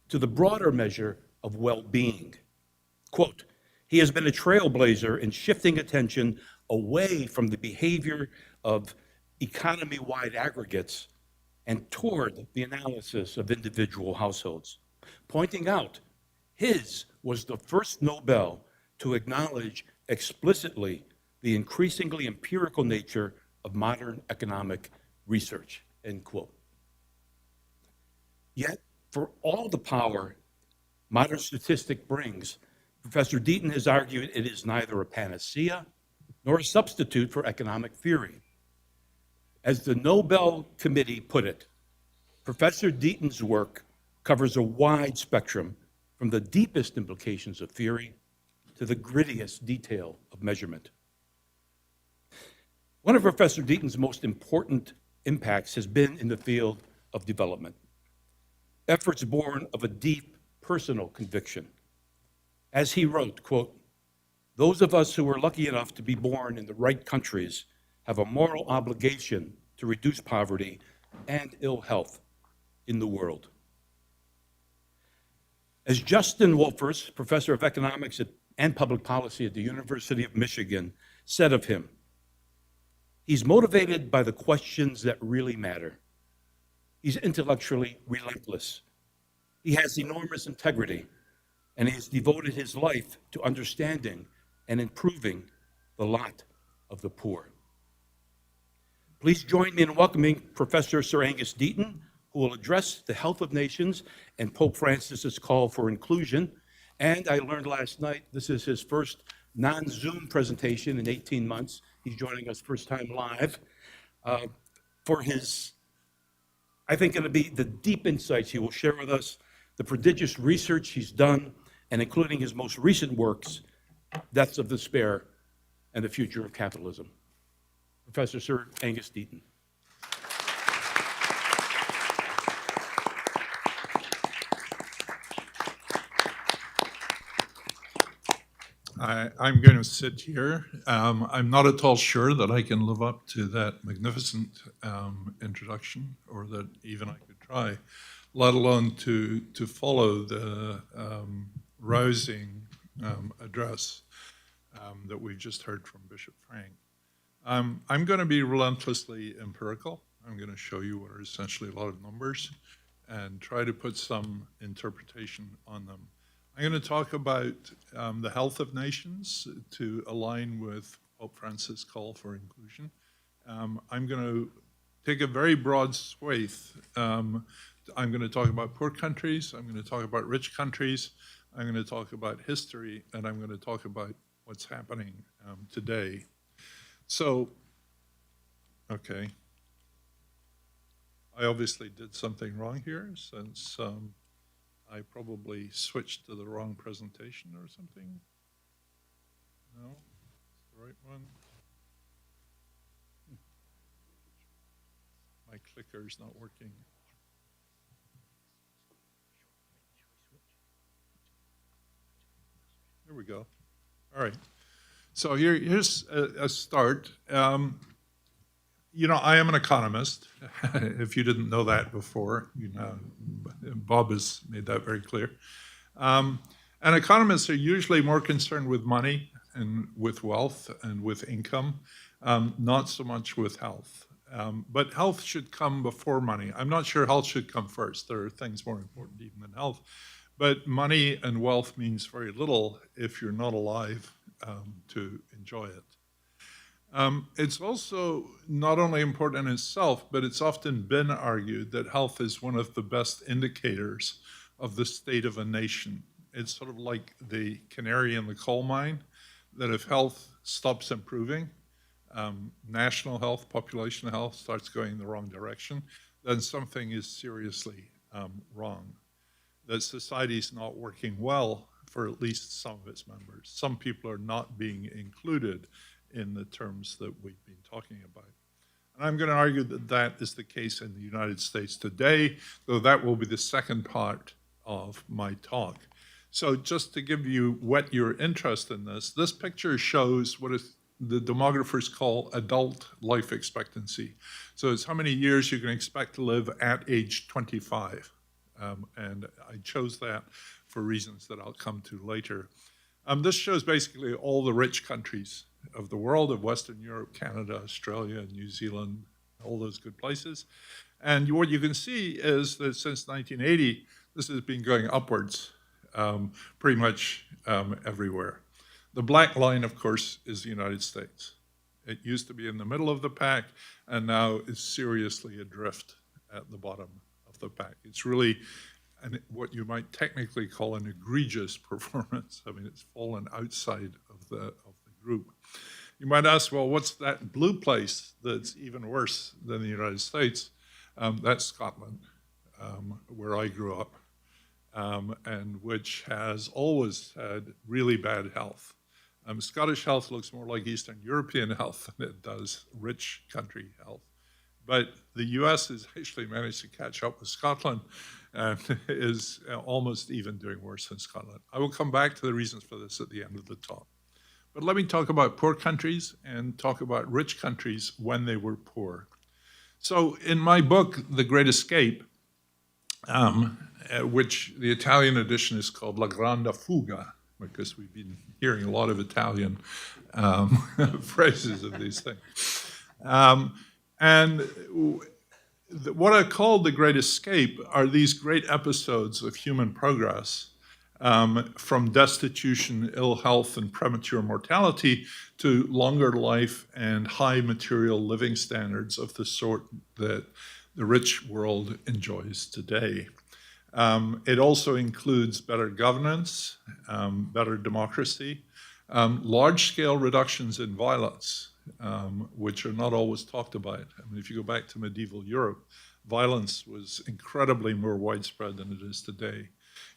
to the broader measure of well-being. Quote, he has been a trailblazer in shifting attention away from the behavior of economy-wide aggregates and toward the analysis of individual households, pointing out his was the first Nobel to acknowledge explicitly the increasingly empirical nature of modern economic research," end quote. Yet, for all the power modern statistic brings, Professor Deaton has argued it is neither a panacea nor a substitute for economic theory. As the Nobel Committee put it, Professor Deaton's work covers a wide spectrum from the deepest implications of theory to the grittiest detail of measurement. One of Professor Deaton's most important impacts has been in the field of development, efforts born of a deep personal conviction. As he wrote, quote, "Those of us who are lucky enough to be born in the right countries have a moral obligation to reduce poverty and ill health in the world." As Justin Wolfers, professor of economics and public policy at the University of Michigan, said of him, "He's motivated by the questions that really matter. He's intellectually relentless. He has enormous integrity, and he has devoted his life to understanding and improving the lot of the poor." Please join me in welcoming Professor Sir Angus Deaton, who will address the health of nations and Pope Francis's call for inclusion. And I learned last night this is his first non-Zoom presentation in 18 months. He's joining us first time live for his I think it'll be the deep insights he will share with us, the prodigious research he's done, and including his most recent works, Deaths of Despair and the Future of Capitalism. Professor Sir Angus Deaton. I'm going to sit here. I'm not at all sure that I can live up to that magnificent introduction, or that even I could try, let alone to follow the rousing address that we've just heard from Bishop Frank. I'm going to be relentlessly empirical. I'm going to show you what are essentially a lot of numbers and try to put some interpretation on them. I'm going to talk about the health of nations to align with Pope Francis' call for inclusion. I'm going to take a very broad swathe. I'm going to talk about poor countries. I'm going to talk about rich countries. I'm going to talk about history, and I'm going to talk about what's happening today. So, okay. I obviously did something wrong here, since I probably switched to the wrong presentation or something. No, it's the right one. My clicker's not working. There we go. All right. So here's a start. You know, I am an economist. If you didn't know that before, you know, Bob has made that very clear. And economists are usually more concerned with money and with wealth and with income, not so much with health. But health should come before money. I'm not sure health should come first. There are things more important even than health. But money and wealth means very little if you're not alive to enjoy it. It's also not only important in itself, but it's often been argued that health is one of the best indicators of the state of a nation. It's sort of like the canary in the coal mine, that if health stops improving, national health, population health starts going in the wrong direction, then something is seriously wrong. That society is not working well for at least some of its members. Some people are not being included in the terms that we've been talking about. And I'm going to argue that that is the case in the United States today, though that will be the second part of my talk. So just to give you whet your interest in this, this picture shows what the demographers call adult life expectancy. So it's how many years you can expect to live at age 25. And I chose that for reasons that I'll come to later. This shows basically all the rich countries of the world, of Western Europe, Canada, Australia, New Zealand, all those good places. And what you can see is that since 1980, this has been going upwards pretty much everywhere. The black line, of course, is the United States. It used to be in the middle of the pack, and now is seriously adrift at the bottom of the pack. It's really what you might technically call an egregious performance. I mean, it's fallen outside of the group. You might ask, well, what's that blue place that's even worse than the United States? That's Scotland, where I grew up, and which has always had really bad health. Scottish health looks more like Eastern European health than it does rich country health. But the US has actually managed to catch up with Scotland and is almost even doing worse than Scotland. I will come back to the reasons for this at the end of the talk. But let me talk about poor countries and talk about rich countries when they were poor. So in my book, The Great Escape, which the Italian edition is called La Grande Fuga, because we've been hearing a lot of Italian phrases of these things. And what I call the Great Escape are these great episodes of human progress, from destitution, ill health, and premature mortality to longer life and high material living standards of the sort that the rich world enjoys today. It also includes better governance, better democracy, large-scale reductions in violence, which are not always talked about. I mean, if you go back to medieval Europe, violence was incredibly more widespread than it is today.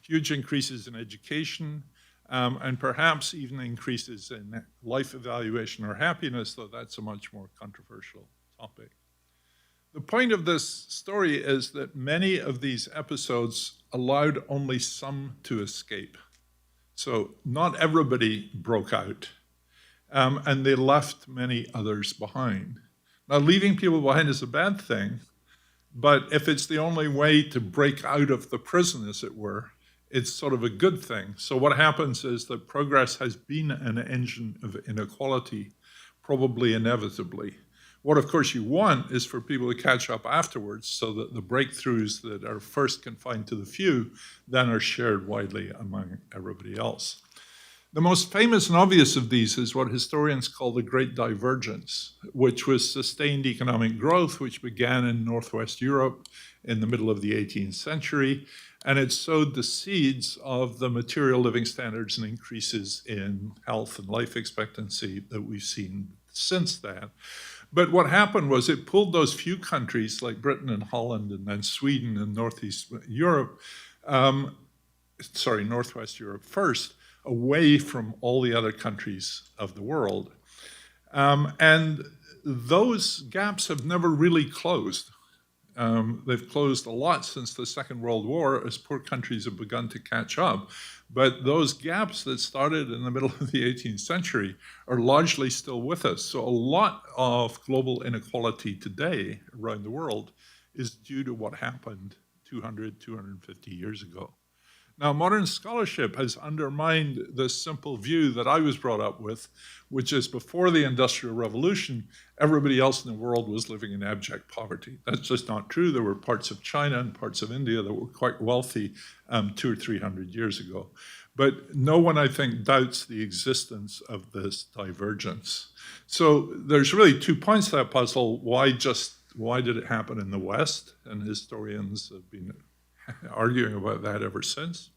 Huge increases in education, and perhaps even increases in life evaluation or happiness, though that's a much more controversial topic. The point of this story is that many of these episodes allowed only some to escape. So not everybody broke out, and they left many others behind. Now, leaving people behind is a bad thing, but if it's the only way to break out of the prison, as it were, it's sort of a good thing. So what happens is that progress has been an engine of inequality, probably inevitably. What, of course, you want is for people to catch up afterwards so that the breakthroughs that are first confined to the few then are shared widely among everybody else. The most famous and obvious of these is what historians call the Great Divergence, which was sustained economic growth, which began in Northwest Europe in the middle of the 18th century, and it sowed the seeds of the material living standards and increases in health and life expectancy that we've seen since that. But what happened was it pulled those few countries like Britain and Holland and then Sweden and Northwest Europe first, away from all the other countries of the world. And those gaps have never really closed. They've closed a lot since the Second World War as poor countries have begun to catch up. But those gaps that started in the middle of the 18th century are largely still with us. So a lot of global inequality today around the world is due to what happened 200, 250 years ago. Now, modern scholarship has undermined this simple view that I was brought up with, which is before the Industrial Revolution, everybody else in the world was living in abject poverty. That's just not true. There were parts of China and parts of India that were quite wealthy 200 or 300 years ago. But no one, I think, doubts the existence of this divergence. So there's really 2 points to that puzzle. Why did it happen in the West? And historians have been arguing about that ever since.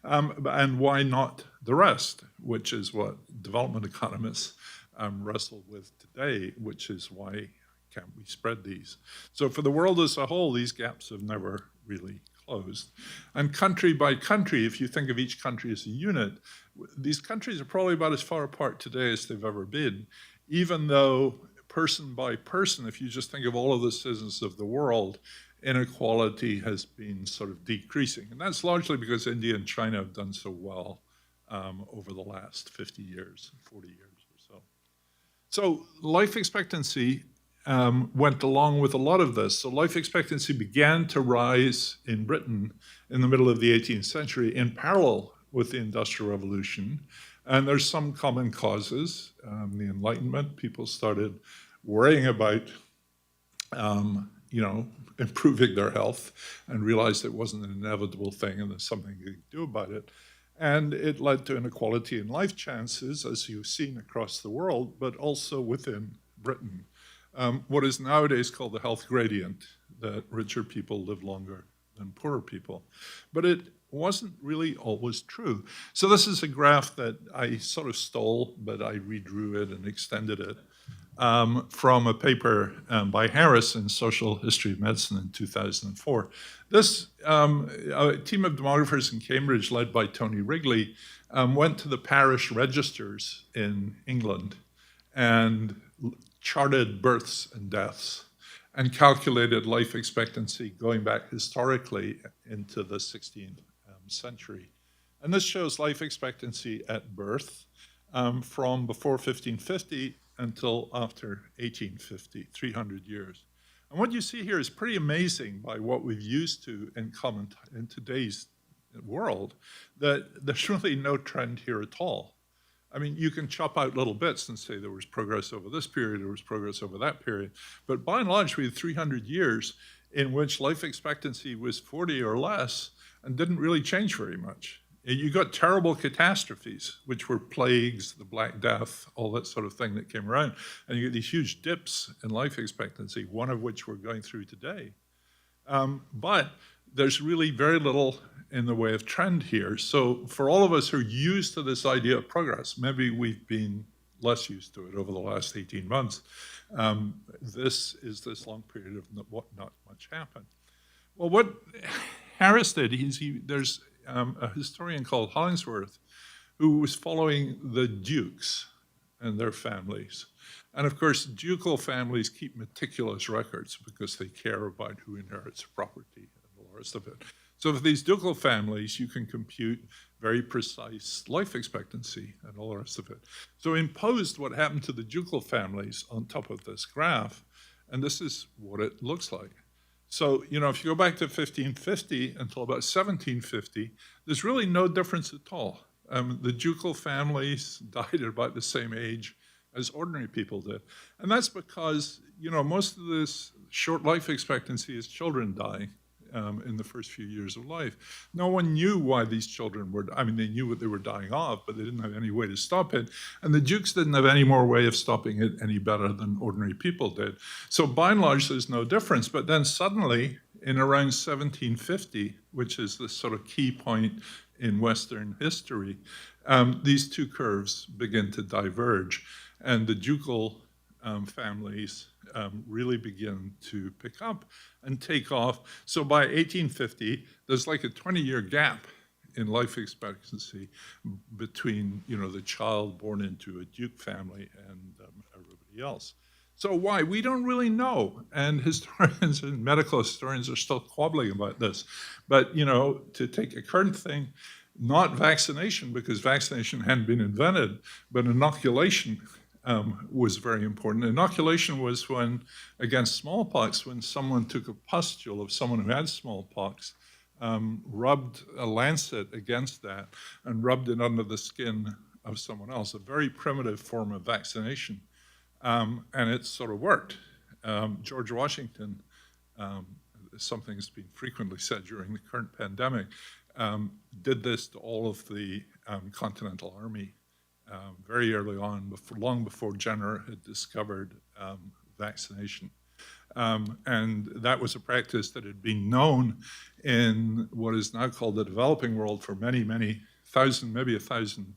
And why not the rest, which is what development economists wrestle with today, which is why can't we spread these? So for the world as a whole, these gaps have never really closed. And country by country, if you think of each country as a unit, these countries are probably about as far apart today as they've ever been, even though person by person, if you just think of all of the citizens of the world, inequality has been sort of decreasing. And that's largely because India and China have done so well over the last 50 years, 40 years or so. So life expectancy went along with a lot of this. So life expectancy began to rise in Britain in the middle of the 18th century in parallel with the Industrial Revolution. And there's some common causes. The Enlightenment, people started worrying about improving their health and realized it wasn't an inevitable thing and there's something you could do about it. And it led to inequality in life chances, as you've seen across the world, but also within Britain. What is nowadays called the health gradient, that richer people live longer than poorer people. But it wasn't really always true. So this is a graph that I sort of stole, but I redrew it and extended it from a paper by Harris in Social History of Medicine in 2004. This a team of demographers in Cambridge, led by Tony Wrigley, went to the parish registers in England and charted births and deaths and calculated life expectancy going back historically into the 16th century. And this shows life expectancy at birth from before 1550 until after 1850, 300 years. And what you see here is pretty amazing by what we've used to in common in today's world, that there's really no trend here at all. I mean, you can chop out little bits and say there was progress over this period, there was progress over that period, but by and large, we had 300 years in which life expectancy was 40 or less and didn't really change very much. You got terrible catastrophes, which were plagues, the Black Death, all that sort of thing that came around. And you get these huge dips in life expectancy, one of which we're going through today. But there's really very little in the way of trend here. So for all of us who are used to this idea of progress, maybe we've been less used to it over the last 18 months. This is this long period of not much happened. Well, what Harris did, there's a historian called Hollingsworth who was following the dukes and their families. And of course, ducal families keep meticulous records because they care about who inherits property and all the rest of it. So for these ducal families, you can compute very precise life expectancy and all the rest of it. So imposed what happened to the ducal families on top of this graph, and this is what it looks like. So, you know, if you go back to 1550 until about 1750, there's really no difference at all. The ducal families died at about the same age as ordinary people did. And that's because, you know, most of this short life expectancy is children dying in the first few years of life. No one knew why these children were, I mean, they knew what they were dying of, but they didn't have any way to stop it. And the dukes didn't have any more way of stopping it any better than ordinary people did. So by and large, there's no difference. But then suddenly, in around 1750, which is the sort of key point in Western history, these two curves begin to diverge. And the ducal families really begin to pick up and take off. So by 1850, there's like a 20-year gap in life expectancy between, you know, the child born into a duke family and everybody else. So why? We don't really know. And historians and medical historians are still quabbling about this. But, you know, to take a current thing, not vaccination, because vaccination hadn't been invented, but inoculation was very important. Inoculation was when, against smallpox, when someone took a pustule of someone who had smallpox, rubbed a lancet against that and rubbed it under the skin of someone else, a very primitive form of vaccination. And it sort of worked. George Washington, something that's been frequently said during the current pandemic, did this to all of the Continental Army very early on, long before Jenner had discovered vaccination. And that was a practice that had been known in what is now called the developing world for many, many thousand, maybe 1,000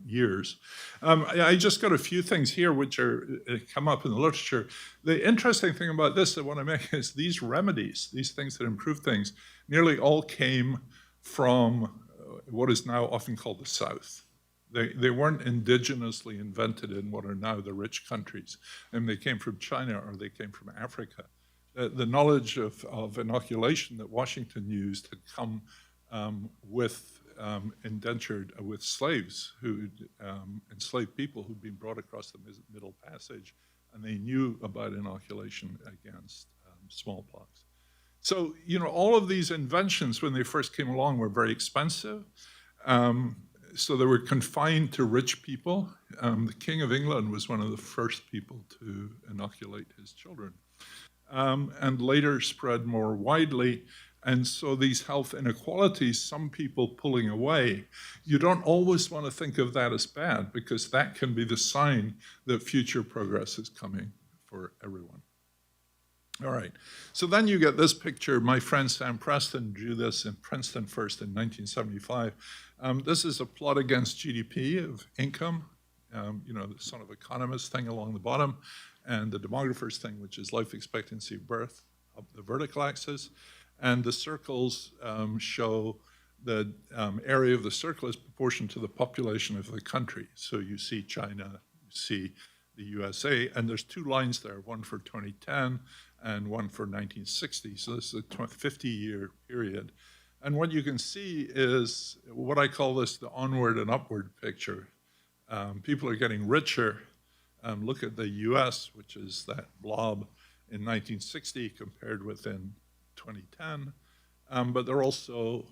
years. I just got a few things here which are come up in the literature. The interesting thing about this I want to make is these remedies, these things that improve things, nearly all came from what is now often called the South. They weren't indigenously invented in what are now the rich countries, and they came from China or they came from Africa. The knowledge of inoculation that Washington used had come with slaves, enslaved people who'd been brought across the Middle Passage, and they knew about inoculation against smallpox. So, you know, all of these inventions, when they first came along, were very expensive. So they were confined to rich people. The King of England was one of the first people to inoculate his children, and later spread more widely. And so these health inequalities, some people pulling away, you don't always want to think of that as bad, because that can be the sign that future progress is coming for everyone. All right, so then you get this picture. My friend Sam Preston drew this in Princeton first in 1975. This is a plot against GDP of income, you know, the sort of economist thing along the bottom, and the demographers thing, which is life expectancy of birth, up the vertical axis. And the circles show the area of the circle is proportional to the population of the country. So you see China, you see the USA, and there's two lines there, one for 2010 and one for 1960. So this is a 50-year period. And what you can see is what I call this the onward and upward picture. People are getting richer. Look at the US, which is that blob in 1960 compared with in 2010. But they're also,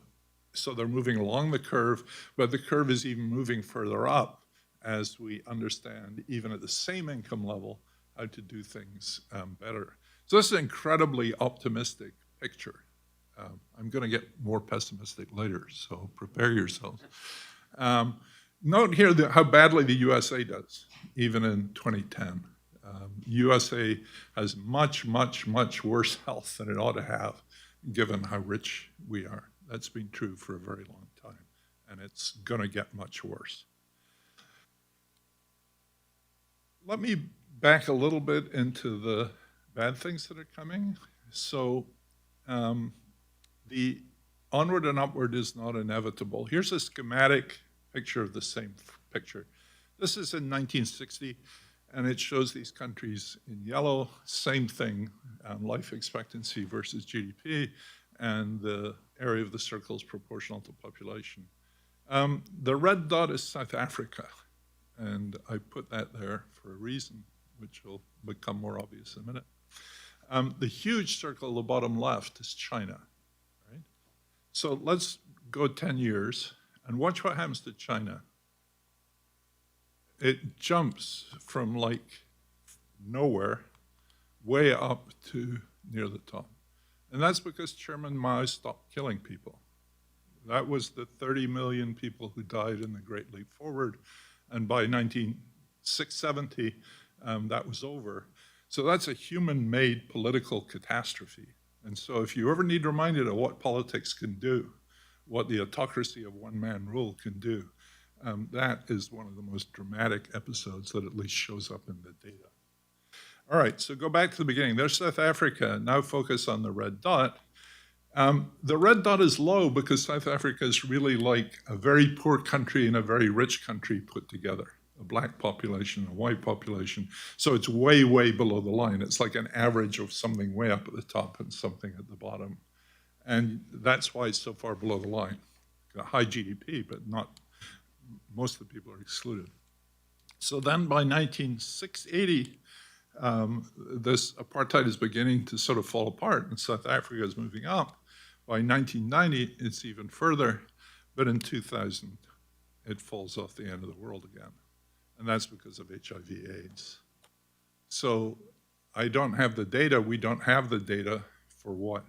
so they're moving along the curve, but the curve is even moving further up as we understand, even at the same income level, how to do things better. So this is an incredibly optimistic picture. I'm going to get more pessimistic later, so prepare yourselves. Note here how badly the USA does, even in 2010. USA has much, much, much worse health than it ought to have, given how rich we are. That's been true for a very long time, and it's going to get much worse. let me back a little bit into the bad things that are coming. So the onward and upward is not inevitable. Here's a schematic picture of the same picture. This is in 1960, and it shows these countries in yellow, same thing, life expectancy versus GDP, and the area of the circle is proportional to population. The red dot is South Africa, and I put that there for a reason, which will become more obvious in a minute. The huge circle at the bottom left is China, right? So let's go 10 years and watch what happens to China. It jumps from like nowhere way up to near the top. And that's because Chairman Mao stopped killing people. That was the 30 million people who died in the Great Leap Forward. And by 1970, that was over. So that's a human-made political catastrophe. And so if you ever need reminded of what politics can do, what the autocracy of one-man rule can do, that is one of the most dramatic episodes that at least shows up in the data. All right, so go back to the beginning. There's South Africa. Now focus on the red dot. The red dot is low because South Africa is really like a very poor country and a very rich country put together, a black population, a white population. So it's way, way below the line. It's like an average of something way up at the top and something at the bottom. And that's why it's so far below the line. Got high GDP, but not, most of the people are excluded. So then by 1980, this apartheid is beginning to sort of fall apart, and South Africa is moving up. By 1990, it's even further, but in 2000, it falls off the end of the world again. And that's because of HIV/AIDS. So I don't have the data, we don't have the data for what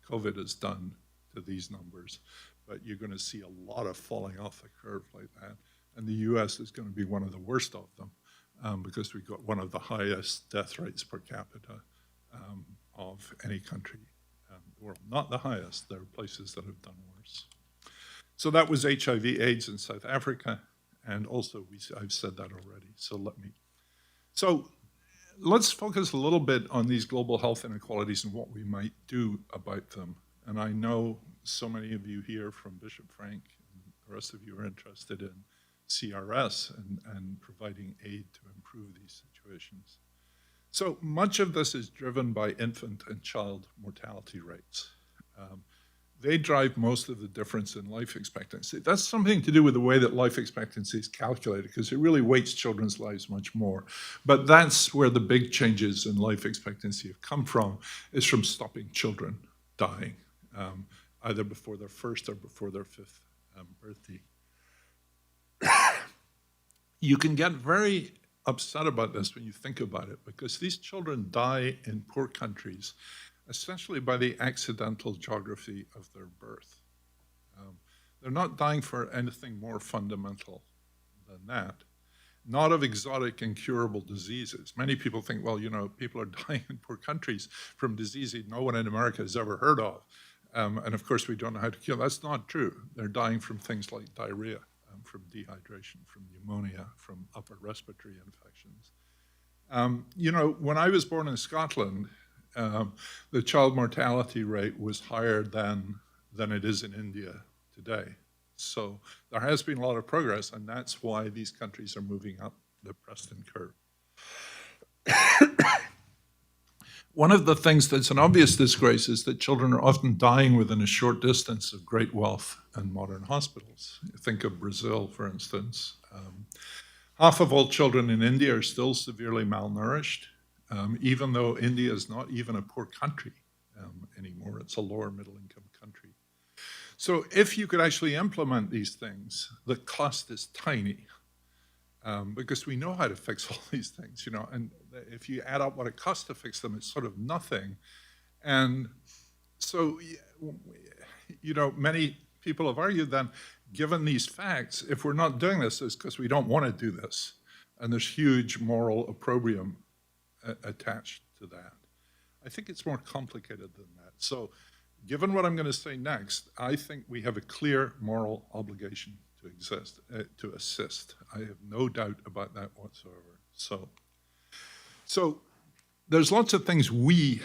COVID has done to these numbers, but you're going to see a lot of falling off the curve like that. And the US is going to be one of the worst of them because we've got one of the highest death rates per capita of any country in the world. Not the highest, there are places that have done worse. So that was HIV/AIDS in South Africa, and also I've said that already, so let's focus a little bit on these global health inequalities and what we might do about them. And I know so many of you here from Bishop Frank, and the rest of you are interested in CRS and providing aid to improve these situations. So much of this is driven by infant and child mortality rates. They drive most of the difference in life expectancy. That's something to do with the way that life expectancy is calculated, because it really weights children's lives much more. But that's where the big changes in life expectancy have come from, is from stopping children dying, either before their first or before their fifth birthday. You can get very upset about this when you think about it, because these children die in poor countries essentially by the accidental geography of their birth. They're not dying for anything more fundamental than that, not of exotic incurable diseases. Many people think, well, you know, people are dying in poor countries from diseases no one in America has ever heard of. And of course, we don't know how to cure. That's not true. They're dying from things like diarrhea, from dehydration, from pneumonia, from upper respiratory infections. You know, when I was born in Scotland, the child mortality rate was higher than it is in India today. So there has been a lot of progress, and that's why these countries are moving up the Preston curve. One of the things that's an obvious disgrace is that children are often dying within a short distance of great wealth and modern hospitals. Think of Brazil, for instance. Half of all children in India are still severely malnourished, even though India is not even a poor country anymore. It's a lower middle income country. So if you could actually implement these things, the cost is tiny. Because we know how to fix all these things, you know, and if you add up what it costs to fix them, it's sort of nothing. And so, you know, many people have argued then, given these facts, if we're not doing this, it's because we don't want to do this. And there's huge moral opprobrium attached to that. I think it's more complicated than that. So given what I'm going to say next, I think we have a clear moral obligation to assist. I have no doubt about that whatsoever. So So there's lots of things we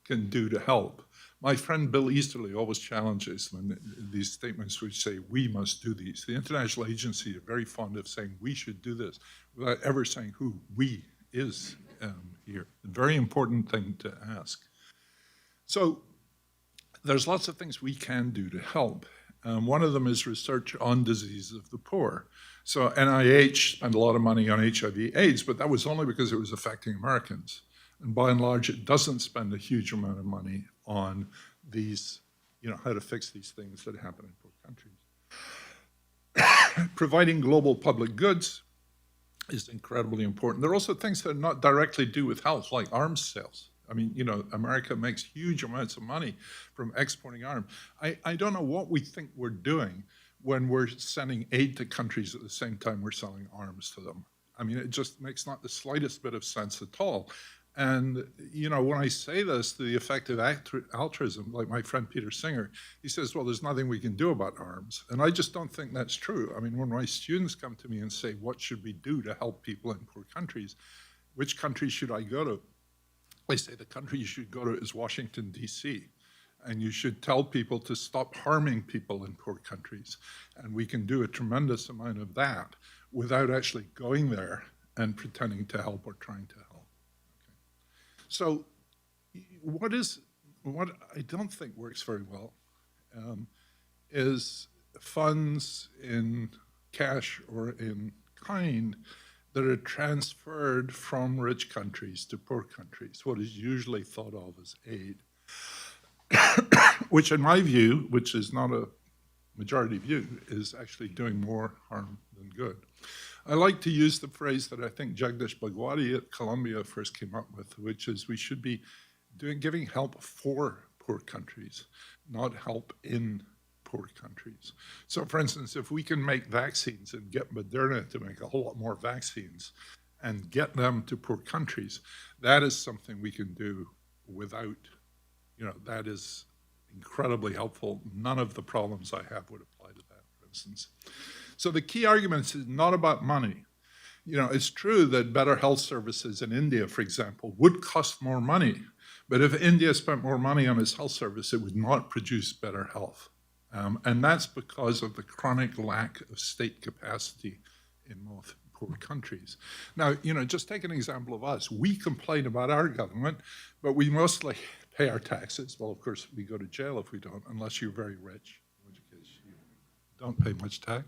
can do to help. My friend Bill Easterly always challenges when these statements which say, we must do these. The international agency are very fond of saying, we should do this, without ever saying who we is here. A very important thing to ask. So there's lots of things we can do to help. One of them is research on diseases of the poor. So NIH spent a lot of money on HIV/AIDS, but that was only because it was affecting Americans. And by and large, it doesn't spend a huge amount of money on these, how to fix these things that happen in poor countries. Providing global public goods is incredibly important. There are also things that are not directly do with health, like arms sales. I mean, America makes huge amounts of money from exporting arms. I don't know what we think we're doing when we're sending aid to countries at the same time we're selling arms to them. I mean, it just makes not the slightest bit of sense at all. And, when I say this, the effective altruism, like my friend Peter Singer, he says, well, there's nothing we can do about arms. And I just don't think that's true. I mean, when my students come to me and say, what should we do to help people in poor countries? Which country should I go to? I say the country you should go to is Washington, D.C. And you should tell people to stop harming people in poor countries. And we can do a tremendous amount of that without actually going there and pretending to help or trying to help. So what I don't think works very well is funds in cash or in kind that are transferred from rich countries to poor countries, what is usually thought of as aid, which in my view, which is not a majority view, is actually doing more harm than good. I like to use the phrase that I think Jagdish Bhagwati at Columbia first came up with, which is we should be giving help for poor countries, not help in poor countries. So for instance, if we can make vaccines and get Moderna to make a whole lot more vaccines and get them to poor countries, that is something we can do without, that is incredibly helpful. None of the problems I have would apply to that, for instance. So the key argument is not about money. It's true that better health services in India, for example, would cost more money. But if India spent more money on its health service, it would not produce better health. And that's because of the chronic lack of state capacity in most poor countries. Now, just take an example of us. We complain about our government, but we mostly pay our taxes. Well, of course, we go to jail if we don't, unless you're very rich, in which case you don't pay much tax.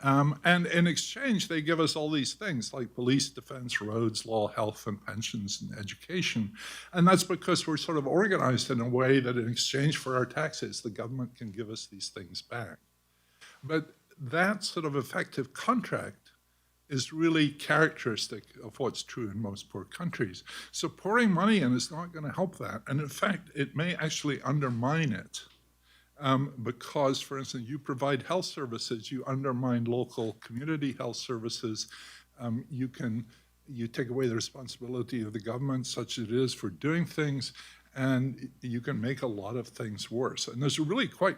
And in exchange, they give us all these things like police, defense, roads, law, health, and pensions, and education. And that's because we're sort of organized in a way that in exchange for our taxes, the government can give us these things back. But that sort of effective contract is really characteristic of what's true in most poor countries. So pouring money in is not going to help that. And in fact, it may actually undermine it. Because, for instance, you provide health services, you undermine local community health services, you take away the responsibility of the government, such as it is, for doing things, and you can make a lot of things worse. And there's really quite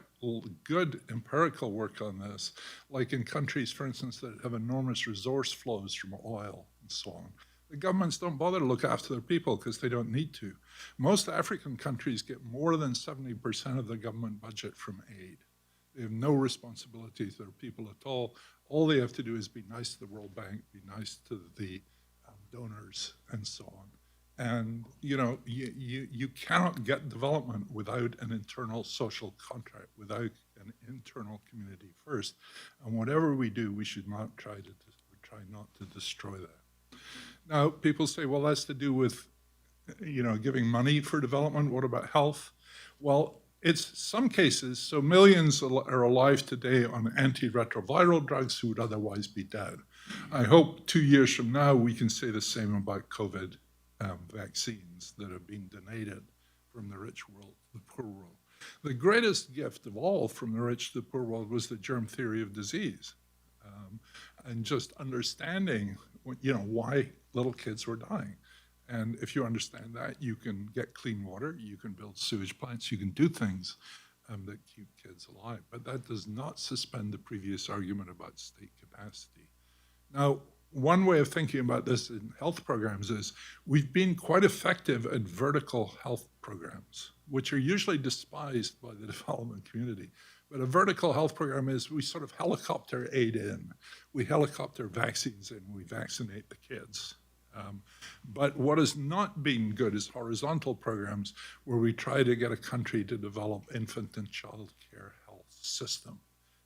good empirical work on this, like in countries, for instance, that have enormous resource flows from oil and so on. The governments don't bother to look after their people because they don't need to. Most African countries get more than 70% of their government budget from aid. They have no responsibility to their people at all. All they have to do is be nice to the World Bank, be nice to the donors, and so on. And you cannot get development without an internal social contract, without an internal community first. And whatever we do, we should not try not to destroy that. Now, people say, well, that's to do with, giving money for development. What about health? Well, it's some cases. So millions are alive today on antiretroviral drugs who would otherwise be dead. I hope 2 years from now, we can say the same about COVID vaccines that have been donated from the rich world to the poor world. The greatest gift of all from the rich to the poor world was the germ theory of disease. And just understanding why little kids were dying. And if you understand that, you can get clean water, you can build sewage plants, you can do things that keep kids alive. But that does not suspend the previous argument about state capacity. Now, one way of thinking about this in health programs is we've been quite effective at vertical health programs, which are usually despised by the development community. But a vertical health program is we sort of helicopter aid in. We helicopter vaccines in, we vaccinate the kids. But what has not been good is horizontal programs where we try to get a country to develop infant and child care health system.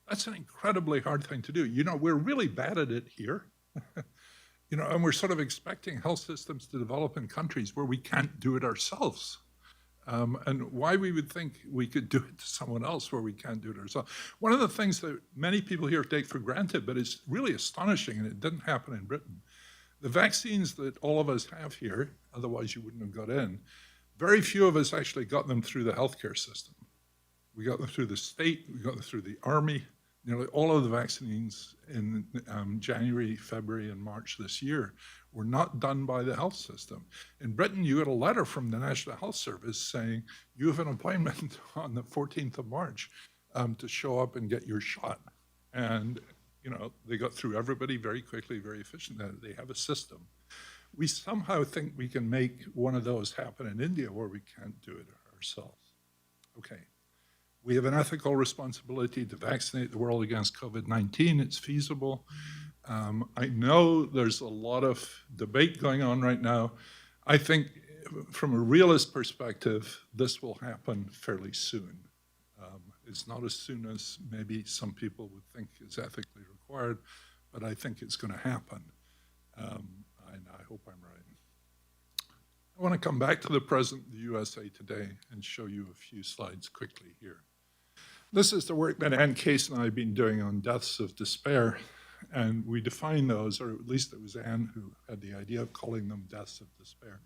That's an incredibly hard thing to do. You know, we're really bad at it here. You know, and we're sort of expecting health systems to develop in countries where we can't do it ourselves. And why we would think we could do it to someone else where we can't do it ourselves. One of the things that many people here take for granted, but it's really astonishing, and it didn't happen in Britain, the vaccines that all of us have here, otherwise you wouldn't have got in, very few of us actually got them through the healthcare system. We got them through the state, we got them through the army. Nearly all of the vaccines in January, February, and March this year were not done by the health system. In Britain, you got a letter from the National Health Service saying, you have an appointment on the 14th of March to show up and get your shot. And you know, they got through everybody very quickly, very efficiently. They have a system. We somehow think we can make one of those happen in India where we can't do it ourselves. Okay. We have an ethical responsibility to vaccinate the world against COVID-19. It's feasible. I know there's a lot of debate going on right now. I think from a realist perspective, this will happen fairly soon. It's not as soon as maybe some people would think is ethically required, but I think it's going to happen. And I hope I'm right. I want to come back to the President of the USA today and show you a few slides quickly here. This is the work that Ann Case and I have been doing on deaths of despair, and we define those, or at least it was Ann who had the idea of calling them deaths of despair.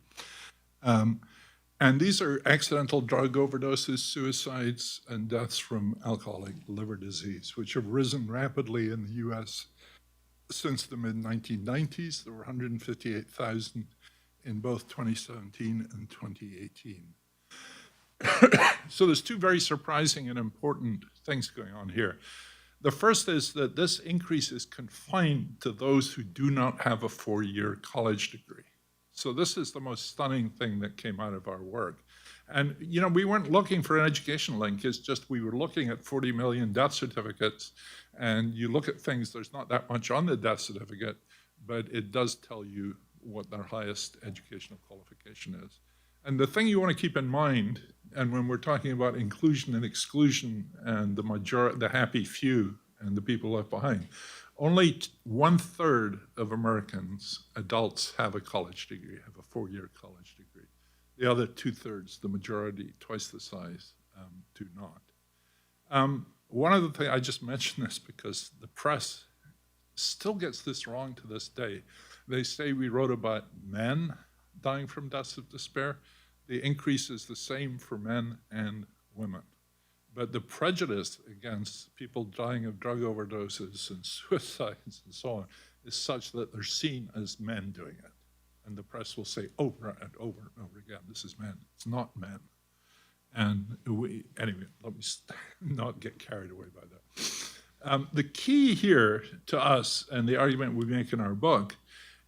And these are accidental drug overdoses, suicides, and deaths from alcoholic liver disease, which have risen rapidly in the US since the mid-1990s. There were 158,000 in both 2017 and 2018. So there's two very surprising and important things going on here. The first is that this increase is confined to those who do not have a 4-year college degree. So this is the most stunning thing that came out of our work. And, you know, we weren't looking for an education link. It's just we were looking at 40 million death certificates, and you look at things, there's not that much on the death certificate, but it does tell you what their highest educational qualification is. And the thing you want to keep in mind, and when we're talking about inclusion and exclusion and the happy few and the people left behind, only 1/3 of Americans, adults, have a college degree, have a 4-year college degree. The other 2/3, the majority, twice the size, do not. One of the things, I just mentioned this because the press still gets this wrong to this day. They say we wrote about men dying from deaths of despair. The increase is the same for men and women. But the prejudice against people dying of drug overdoses and suicides and so on is such that they're seen as men doing it. And the press will say over and over and over again, this is men, it's not men. And anyway, let me not get carried away by that. The key here to us, and the argument we make in our book,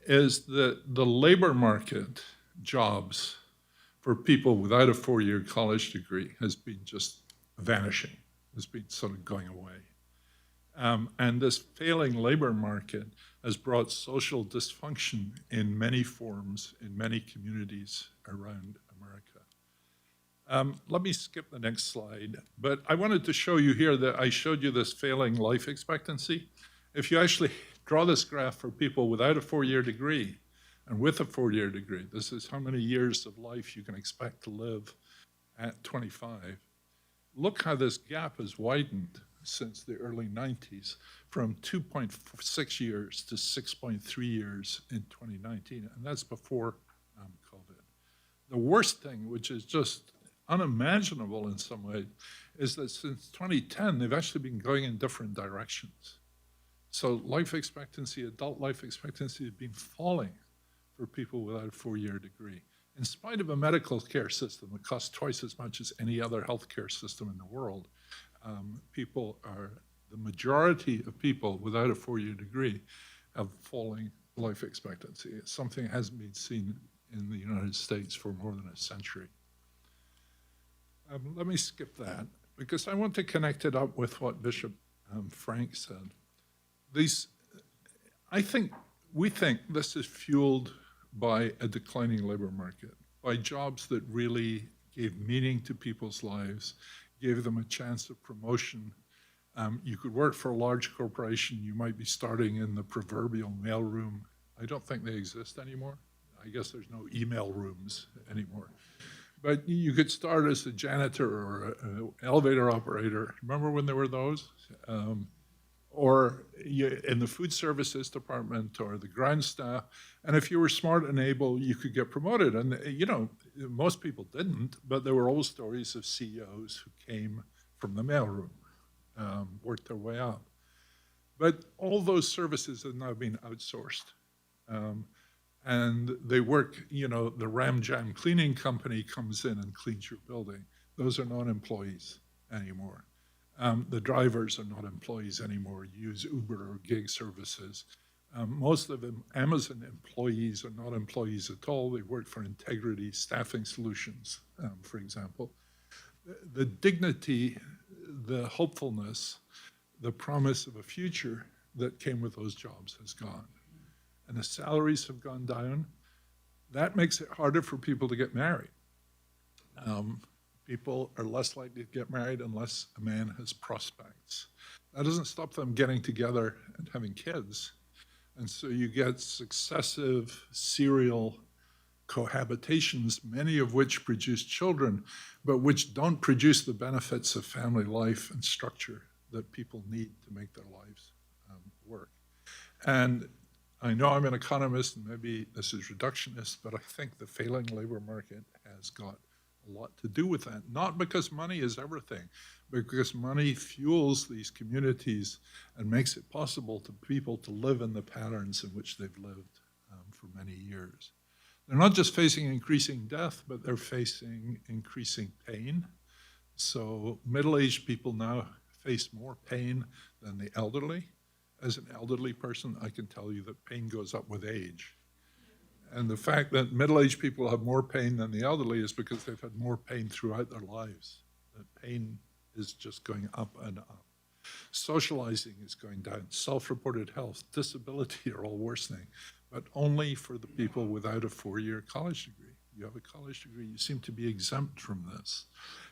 is that the labor market jobs for people without a 4-year college degree has been just vanishing, has been sort of going away. And this failing labor market has brought social dysfunction in many forms, in many communities around America. Let me skip the next slide, but I wanted to show you here that I showed you this failing life expectancy. If you actually draw this graph for people without a 4-year degree and with a 4-year degree, this is how many years of life you can expect to live at 25. Look how this gap has widened since the early 90s from 2.6 years to 6.3 years in 2019, and that's before COVID. The worst thing, which is just unimaginable in some ways, is that since 2010, they've actually been going in different directions. So life expectancy, adult life expectancy has been falling for people without a 4-year degree. In spite of a medical care system that costs twice as much as any other healthcare system in the world, the majority of people without a 4-year degree have falling life expectancy. It's something that hasn't been seen in the United States for more than a century. Let me skip that, because I want to connect it up with what Bishop Frank said. We think this is fueled by a declining labor market, by jobs that really gave meaning to people's lives, gave them a chance of promotion. You could work for a large corporation, you might be starting in the proverbial mailroom. I don't think they exist anymore. I guess there's no email rooms anymore. But you could start as a janitor or an elevator operator. Remember when there were those? Or in the food services department or the ground staff. And if you were smart and able, you could get promoted. And, you know, most people didn't, but there were old stories of CEOs who came from the mailroom, worked their way up. But all those services have now been outsourced. And they work, you know, the Ram Jam cleaning company comes in and cleans your building. Those are not employees anymore. The drivers are not employees anymore, use Uber or gig services. Most of them, Amazon employees are not employees at all. They work for Integrity Staffing Solutions, for example. The dignity, the hopefulness, the promise of a future that came with those jobs has gone. And the salaries have gone down. That makes it harder for people to get married. People are less likely to get married unless a man has prospects. That doesn't stop them getting together and having kids. And so you get successive serial cohabitations, many of which produce children, but which don't produce the benefits of family life and structure that people need to make their lives work. And I know I'm an economist, and maybe this is reductionist, but I think the failing labor market has got a lot to do with that. Not because money is everything, but because money fuels these communities and makes it possible to people to live in the patterns in which they've lived for many years. They're not just facing increasing death, but they're facing increasing pain. So middle-aged people now face more pain than the elderly. As an elderly person, I can tell you that pain goes up with age. And the fact that middle-aged people have more pain than the elderly is because they've had more pain throughout their lives. That pain is just going up and up. Socializing is going down. Self-reported health, disability are all worsening, but only for the people without a 4-year college degree. You have a college degree, you seem to be exempt from this.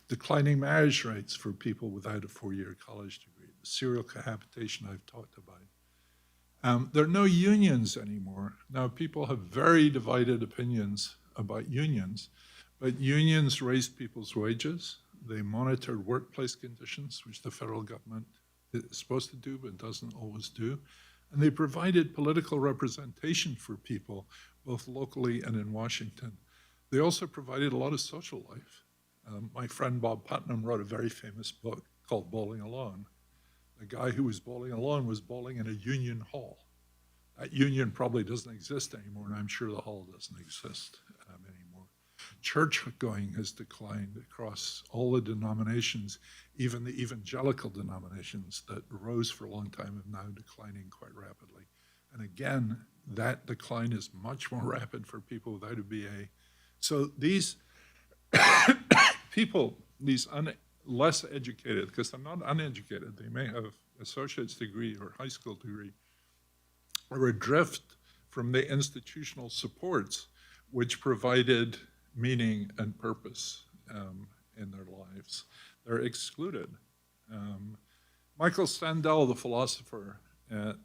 Declining marriage rates for people without a 4-year college degree. The serial cohabitation I've talked about. There are no unions anymore. Now, people have very divided opinions about unions, but unions raise people's wages. They monitor workplace conditions, which the federal government is supposed to do, but doesn't always do. And they provided political representation for people, both locally and in Washington. They also provided a lot of social life. My friend Bob Putnam wrote a very famous book called Bowling Alone. The guy who was bowling alone was bowling in a union hall. That union probably doesn't exist anymore, and I'm sure the hall doesn't exist anymore. Church going has declined across all the denominations, even the evangelical denominations that rose for a long time are now declining quite rapidly. And again, that decline is much more rapid for people without a BA. So these people, these less educated, because they're not uneducated, they may have associate's degree or high school degree, are adrift from the institutional supports which provided meaning and purpose in their lives. They're excluded. Michael Sandel, the philosopher at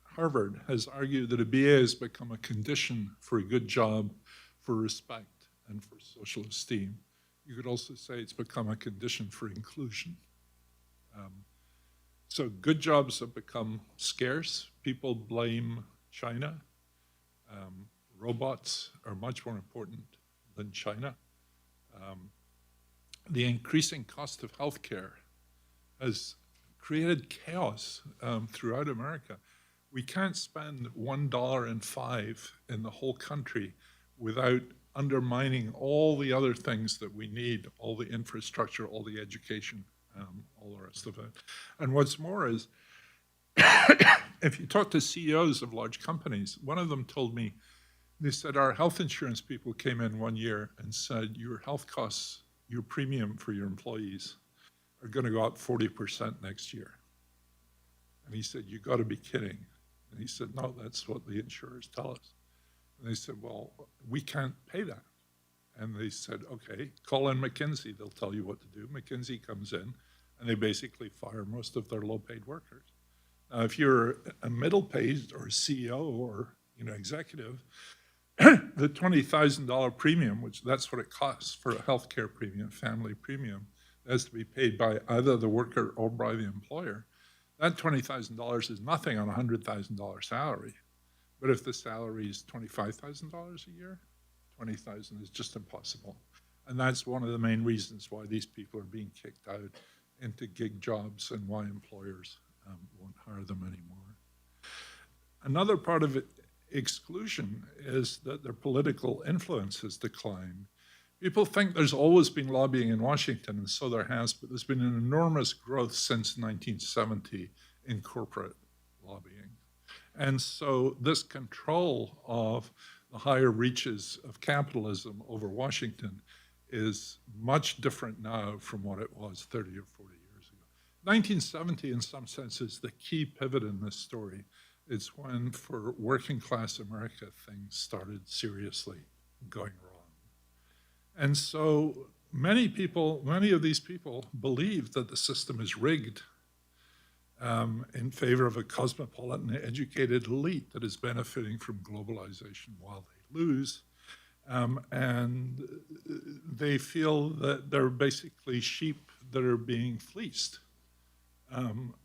Harvard, has argued that a BA has become a condition for a good job, for respect, and for social esteem. You could also say it's become a condition for inclusion. So good jobs have become scarce. People blame China. Robots are much more important than China. The increasing cost of healthcare has created chaos throughout America. We can't spend $1.05 in the whole country without undermining all the other things that we need, all the infrastructure, all the education, all the rest of it. And what's more is if you talk to CEOs of large companies, one of them told me, they said, our health insurance people came in one year and said, your health costs, your premium for your employees are going to go up 40% next year. And he said, you got to be kidding. And he said, no, that's what the insurers tell us. And they said, well, we can't pay that. And they said, okay, call in McKinsey. They'll tell you what to do. McKinsey comes in, and they basically fire most of their low-paid workers. Now, if you're a middle-paid or CEO or executive, the $20,000 premium, which that's what it costs for a healthcare premium, family premium, has to be paid by either the worker or by the employer. That $20,000 is nothing on a $100,000 salary. But if the salary is $25,000 a year, $20,000 is just impossible. And that's one of the main reasons why these people are being kicked out into gig jobs and why employers won't hire them anymore. Another part of exclusion is that their political influence has declined. People think there's always been lobbying in Washington, and so there has, but there's been an enormous growth since 1970 in corporate lobbying. And so this control of the higher reaches of capitalism over Washington is much different now from what it was 30 or 40 years ago. 1970, in some sense, is the key pivot in this story. It's when, for working class America, things started seriously going wrong. And so many of these people believe that the system is rigged in favor of a cosmopolitan, educated elite that is benefiting from globalization while they lose. And they feel that they're basically sheep that are being fleeced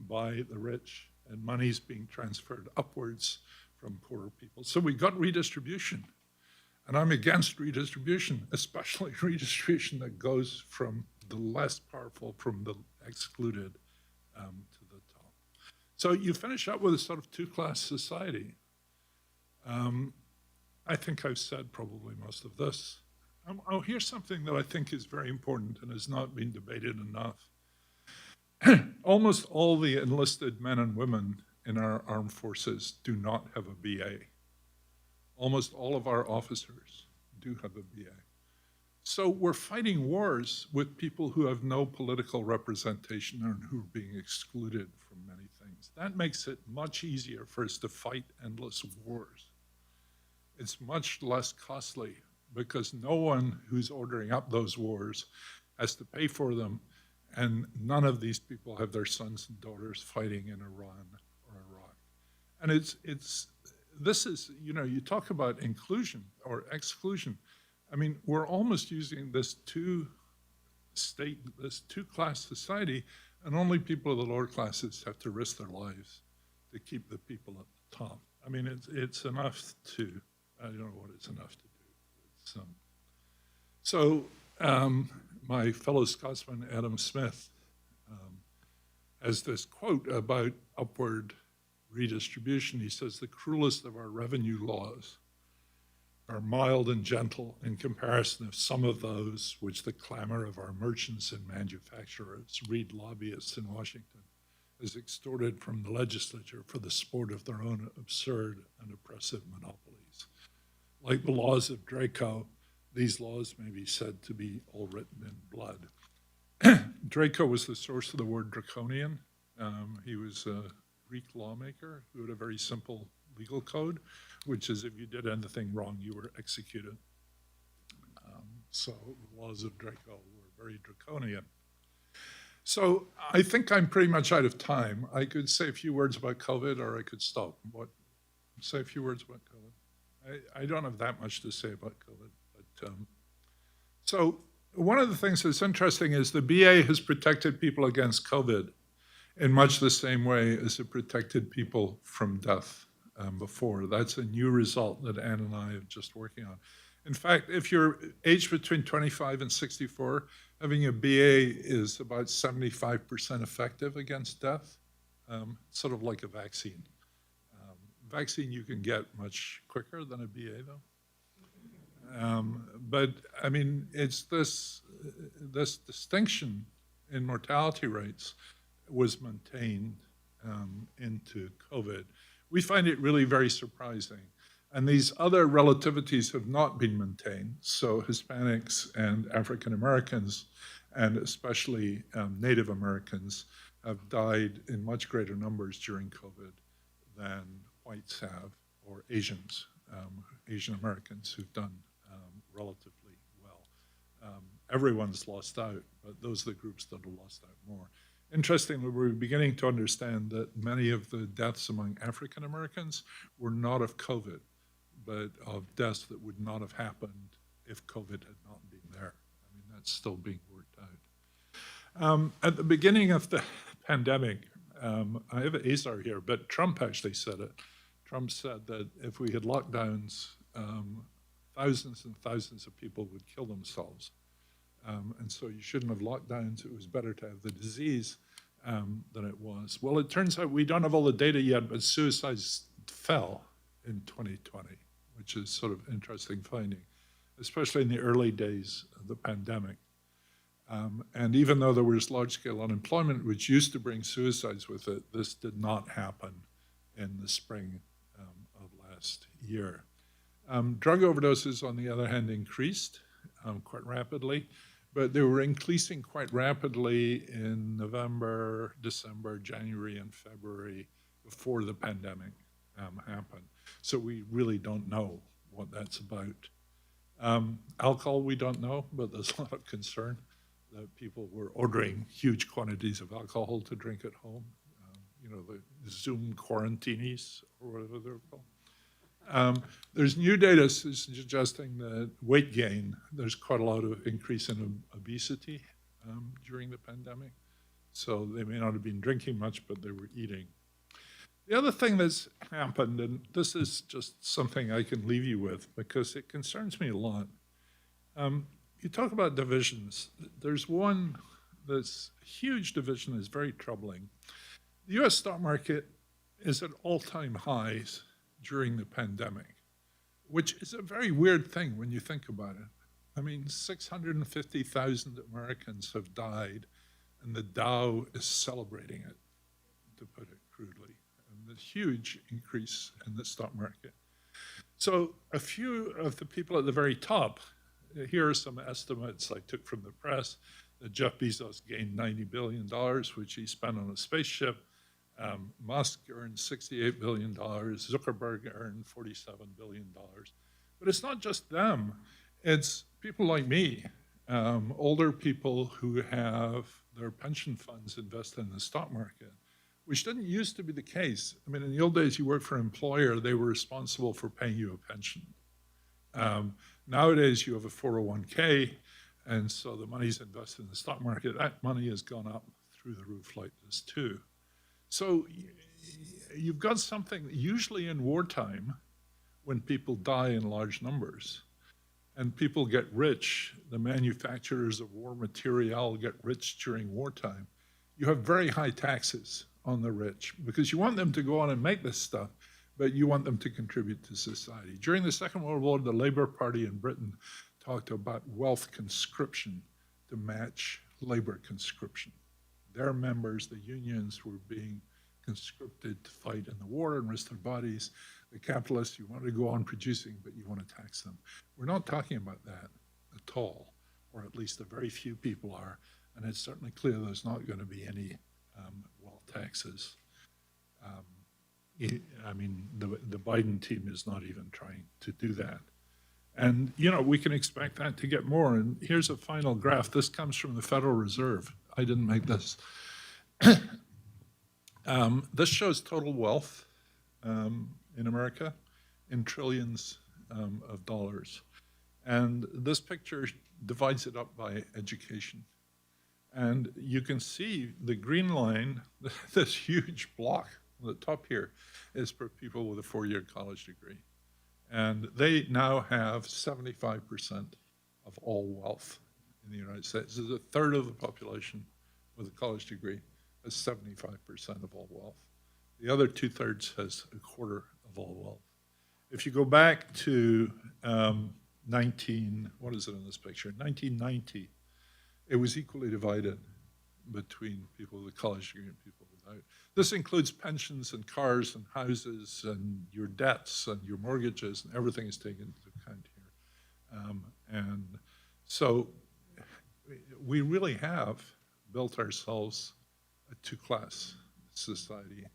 by the rich, and money's being transferred upwards from poorer people. So we got redistribution. And I'm against redistribution, especially redistribution that goes from the less powerful, from the excluded, to the top. So you finish up with a sort of two-class society. I think I've said probably most of this. Here's something that I think is very important and has not been debated enough. Almost all the enlisted men and women in our armed forces do not have a BA. Almost all of our officers do have a BA. So we're fighting wars with people who have no political representation and who are being excluded from many things. That makes it much easier for us to fight endless wars. It's much less costly because no one who's ordering up those wars has to pay for them, and none of these people have their sons and daughters fighting in Iran or Iraq. And this is, you talk about inclusion or exclusion. I mean, we're almost using this two-class society, and only people of the lower classes have to risk their lives to keep the people at the top. I mean, it's enough to, I don't know what it's enough to do. My fellow Scotsman, Adam Smith, has this quote about upward redistribution. He says, the cruelest of our revenue laws are mild and gentle in comparison of some of those which the clamor of our merchants and manufacturers, read lobbyists in Washington, is extorted from the legislature for the sport of their own absurd and oppressive monopolies. Like the laws of Draco, these laws may be said to be all written in blood. Draco was the source of the word draconian. He was a Greek lawmaker who had a very simple legal code, which is if you did anything wrong, you were executed. So the laws of Draco were very draconian. So I think I'm pretty much out of time. I could say a few words about COVID, or I could stop. Say a few words about COVID. I don't have that much to say about COVID. But, so one of the things that's interesting is the BA has protected people against COVID in much the same way as it protected people from death before. That's a new result that Anne and I are just working on. In fact, if you're aged between 25 and 64, having a BA is about 75% effective against death, sort of like a vaccine. Vaccine you can get much quicker than a BA, though. But I mean, it's this distinction in mortality rates was maintained into COVID. We find it really very surprising. And these other relativities have not been maintained. So Hispanics and African Americans, and especially Native Americans, have died in much greater numbers during COVID than whites have, or Asians, Asian Americans who've done relatively well. Everyone's lost out, but those are the groups that have lost out more. Interestingly, we're beginning to understand that many of the deaths among African Americans were not of COVID, but of deaths that would not have happened if COVID had not been there. I mean, that's still being worked out. At the beginning of the pandemic, I have Azar here, but Trump actually said it. Trump said that if we had lockdowns, thousands and thousands of people would kill themselves. And so you shouldn't have lockdowns. It was better to have the disease than it was. Well, it turns out we don't have all the data yet, but suicides fell in 2020, which is sort of interesting finding, especially in the early days of the pandemic. And even though there was large-scale unemployment, which used to bring suicides with it, this did not happen in the spring of last year. Drug overdoses, on the other hand, increased quite rapidly, but they were increasing quite rapidly in November, December, January, and February before the pandemic happened. So we really don't know what that's about. Alcohol, we don't know, but there's a lot of concern that people were ordering huge quantities of alcohol to drink at home. You know, the Zoom quarantinis, or whatever they're called. There's new data suggesting that weight gain, there's quite a lot of increase in obesity during the pandemic. So they may not have been drinking much, but they were eating. The other thing that's happened, and this is just something I can leave you with because it concerns me a lot. You talk about divisions. There's one that's huge division is very troubling. The US stock market is at all-time highs during the pandemic, which is a very weird thing when you think about it. I mean, 650,000 Americans have died, and the Dow is celebrating it, to put it crudely. And a huge increase in the stock market. So a few of the people at the very top, here are some estimates I took from the press, that Jeff Bezos gained $90 billion, which he spent on a spaceship. Musk earned $68 billion. Zuckerberg earned $47 billion. But it's not just them. It's people like me, older people who have their pension funds invested in the stock market, which didn't used to be the case. I mean, in the old days, you worked for an employer, they were responsible for paying you a pension. Nowadays, you have a 401k, and so the money's invested in the stock market. That money has gone up through the roof like this too. So you've got something, usually in wartime, when people die in large numbers, and people get rich, the manufacturers of war material get rich during wartime, you have very high taxes on the rich because you want them to go on and make this stuff, but you want them to contribute to society. During the Second World War, the Labour Party in Britain talked about wealth conscription to match labor conscription. Their members, the unions, were being conscripted to fight in the war and risk their bodies. The capitalists, you want to go on producing, but you want to tax them. We're not talking about that at all, or at least a very few people are, and it's certainly clear there's not going to be any wealth taxes. I mean, the Biden team is not even trying to do that. And, you know, we can expect that to get more. And here's a final graph. This comes from the Federal Reserve. I didn't make this. This shows total wealth in America in trillions of dollars. And this picture divides it up by education. And you can see the green line, this huge block on the top here, is for people with a four-year college degree. And they now have 75% of all wealth in the United States. This is a third of the population with a college degree has 75% of all wealth. The other two-thirds has a quarter of all wealth. If you go back to what is it in this picture? 1990, it was equally divided between people with a college degree and people without. This includes pensions and cars and houses and your debts and your mortgages, and everything is taken into account here. And so we really have built ourselves a two-class society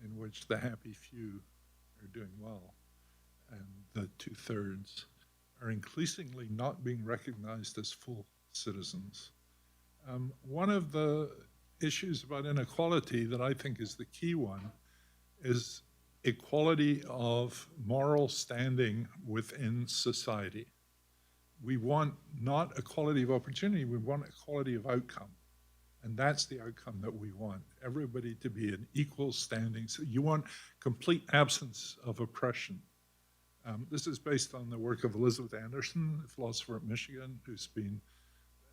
in which the happy few are doing well and the two-thirds are increasingly not being recognized as full citizens. One of the issues about inequality that I think is the key one is equality of moral standing within society. We want not equality of opportunity, we want equality of outcome. And that's the outcome that we want, everybody to be in equal standing. So you want complete absence of oppression. This is based on the work of Elizabeth Anderson, a philosopher at Michigan, who's been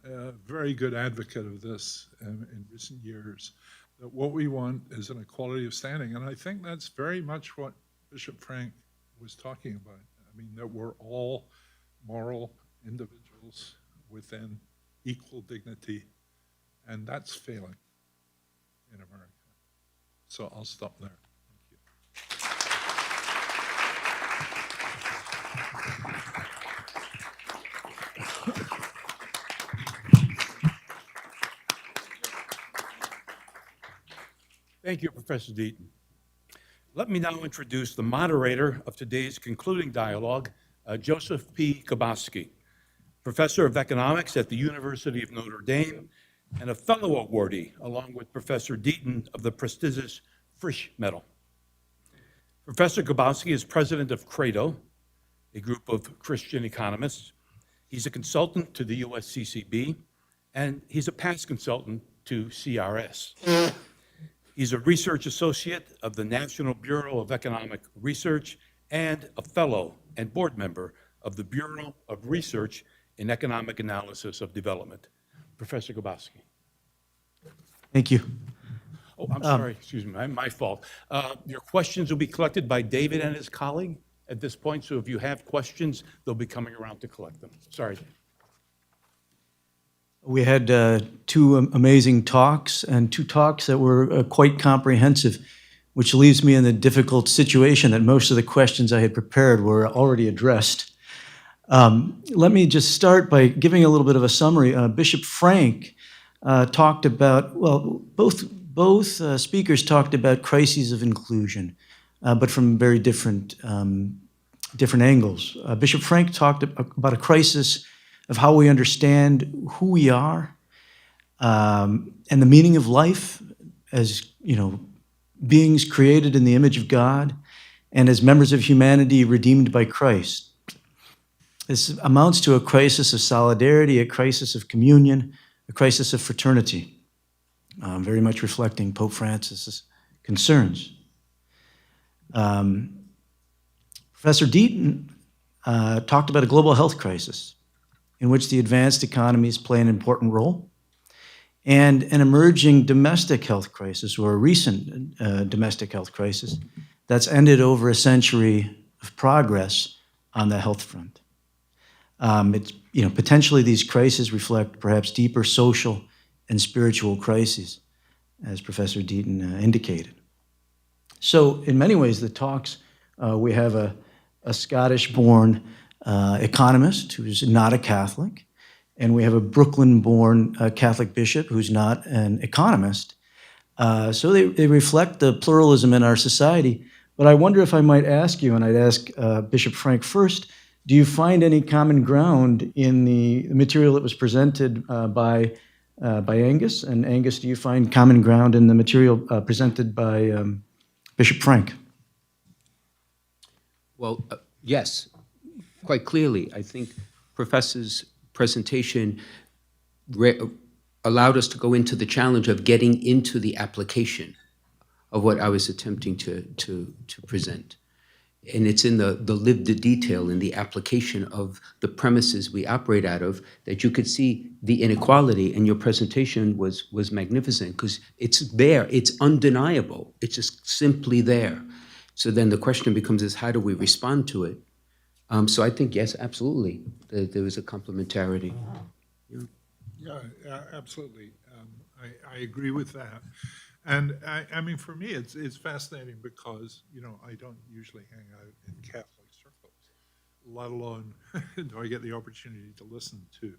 a very good advocate of this in recent years, that what we want is an equality of standing. And I think that's very much what Bishop Frank was talking about. I mean, that we're all moral individuals within equal dignity, and that's failing in America. So I'll stop there. Thank you, Professor Deaton. Let me now introduce the moderator of today's concluding dialogue, Joseph P. Kaboski, professor of economics at the University of Notre Dame and a fellow awardee, along with Professor Deaton, of the prestigious Frisch Medal. Professor Kaboski is president of Credo, a group of Christian economists. He's a consultant to the USCCB, and he's a past consultant to CRS. He's a research associate of the National Bureau of Economic Research and a fellow and board member of the Bureau of Research in Economic Analysis of Development. Professor Kaboski. Thank you. Oh, I'm sorry, excuse me, my fault. Your questions will be collected by David and his colleague at this point, so if you have questions, they'll be coming around to collect them. Sorry. We had two amazing talks, and two talks that were quite comprehensive, which leaves me in the difficult situation that most of the questions I had prepared were already addressed. Let me just start by giving a little bit of a summary. Bishop Frank talked about, well, both speakers talked about crises of inclusion, but from very different angles. Bishop Frank talked about a crisis of how we understand who we are and the meaning of life as, beings created in the image of God and as members of humanity redeemed by Christ. This amounts to a crisis of solidarity, a crisis of communion, a crisis of fraternity, very much reflecting Pope Francis's concerns. Professor Deaton talked about a global health crisis in which the advanced economies play an important role, and an emerging domestic health crisis, or a recent domestic health crisis, that's ended over a century of progress on the health front. Potentially these crises reflect perhaps deeper social and spiritual crises, as Professor Deaton indicated. So in many ways, the talks, we have a Scottish-born economist who's not a Catholic, and we have a Brooklyn-born Catholic bishop who's not an economist. So they reflect the pluralism in our society. But I wonder if I might ask you, and I'd ask Bishop Frank first, do you find any common ground in the material that was presented by Angus? And Angus, do you find common ground in the material presented by Bishop Frank? Well, yes, quite clearly. I think Professor's presentation allowed us to go into the challenge of getting into the application of what I was attempting to present. And it's in the lived detail, in the application of the premises we operate out of, that you could see the inequality, and your presentation was magnificent, because it's there, it's undeniable, it's just simply there. So then the question becomes is, how do we respond to it? So I think, yes, absolutely, there was a complementarity. Yeah, absolutely. I agree with that. And I mean, for me, it's fascinating because, I don't usually hang out in Catholic circles, let alone do I get the opportunity to listen to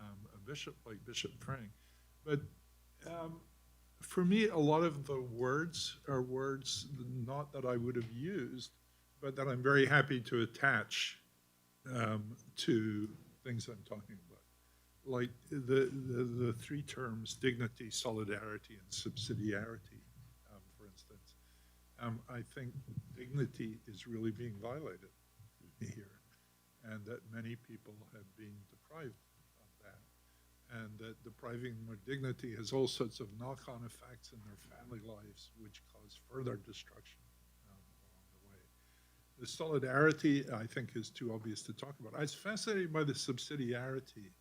a bishop like Bishop Frank. But for me, a lot of the words are words not that I would have used, but that I'm very happy to attach to things I'm talking about. Like the three terms, dignity, solidarity, and subsidiarity, for instance. I think dignity is really being violated here, and that many people have been deprived of that, and that depriving them of dignity has all sorts of knock-on effects in their family lives, which cause further destruction along the way. The solidarity, I think, is too obvious to talk about. I was fascinated by the subsidiarity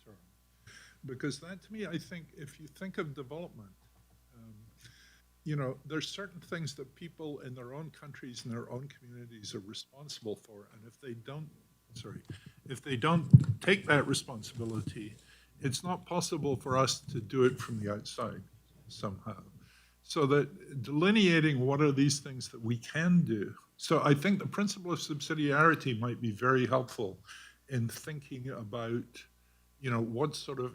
term, because that, to me, I think, if you think of development, there's certain things that people in their own countries and their own communities are responsible for, and if they don't take that responsibility, it's not possible for us to do it from the outside somehow. So that delineating what are these things that we can do. So I think the principle of subsidiarity might be very helpful in thinking about, what sort of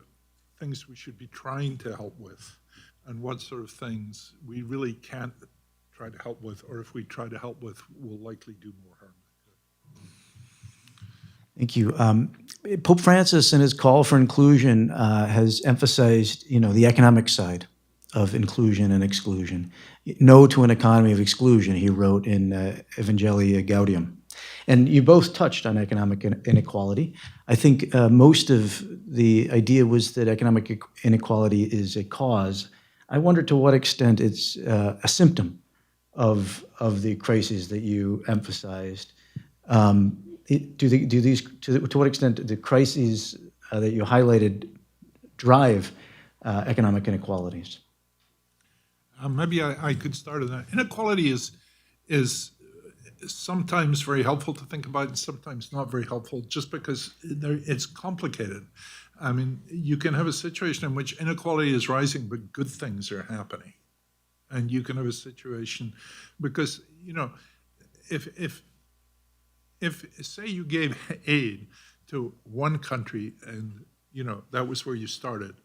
things we should be trying to help with, and what sort of things we really can't try to help with, or if we try to help with, will likely do more harm than good. Thank you. Pope Francis, in his call for inclusion, has emphasized, the economic side of inclusion and exclusion. No to an economy of exclusion, he wrote in Evangelii Gaudium. And you both touched on economic inequality. I think most of the idea was that economic inequality is a cause. I wonder to what extent it's a symptom of the crises that you emphasized. To what extent do the crises that you highlighted drive economic inequalities? Maybe I could start on that. Inequality is sometimes very helpful to think about and sometimes not very helpful, just because it's complicated. I mean, you can have a situation in which inequality is rising, but good things are happening. And you can have a situation because, if say you gave aid to one country and, that was where you started,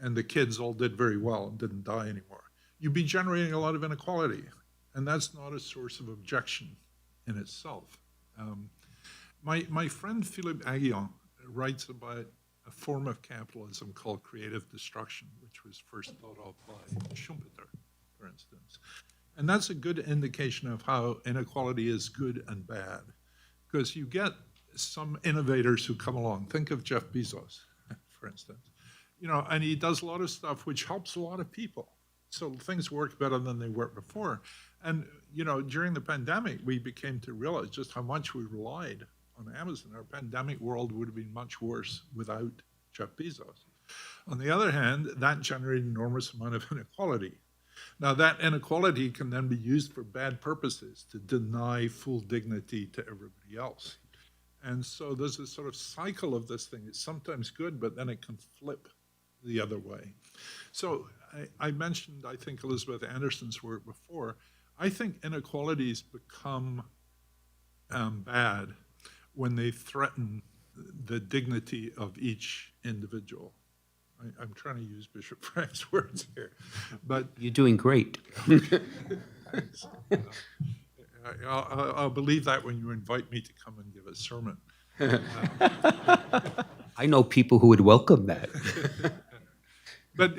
and the kids all did very well and didn't die anymore, you'd be generating a lot of inequality. And that's not a source of objection in itself. My friend Philippe Aghion writes about a form of capitalism called creative destruction, which was first thought of by Schumpeter, for instance. And that's a good indication of how inequality is good and bad, because you get some innovators who come along. Think of Jeff Bezos, for instance. And he does a lot of stuff which helps a lot of people. So things work better than they worked before. And, during the pandemic, we became to realize just how much we relied on Amazon. Our pandemic world would have been much worse without Jeff Bezos. On the other hand, that generated an enormous amount of inequality. Now, that inequality can then be used for bad purposes, to deny full dignity to everybody else. And so there's a sort of cycle of this thing. It's sometimes good, but then it can flip the other way. So I mentioned, I think, Elizabeth Anderson's work before. I think inequalities become bad when they threaten the dignity of each individual. I'm trying to use Bishop Frank's words here, but You're doing great. I'll believe that when you invite me to come and give a sermon. I know people who would welcome that. But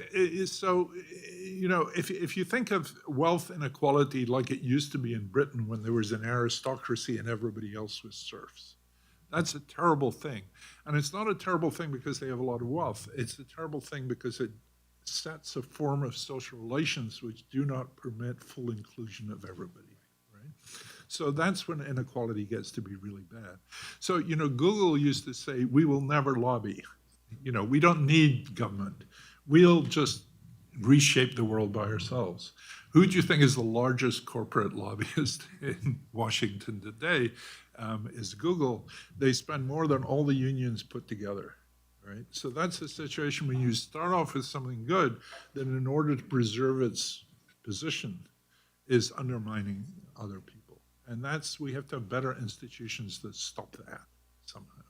so, if you think of wealth inequality like it used to be in Britain when there was an aristocracy and everybody else was serfs, that's a terrible thing. And it's not a terrible thing because they have a lot of wealth. It's a terrible thing because it sets a form of social relations which do not permit full inclusion of everybody, right? So that's when inequality gets to be really bad. So, Google used to say, we will never lobby. We don't need government. We'll just reshape the world by ourselves. Who do you think is the largest corporate lobbyist in Washington today? Is Google. They spend more than all the unions put together, right? So that's the situation when you start off with something good, then in order to preserve its position is undermining other people. And we have to have better institutions that stop that somehow.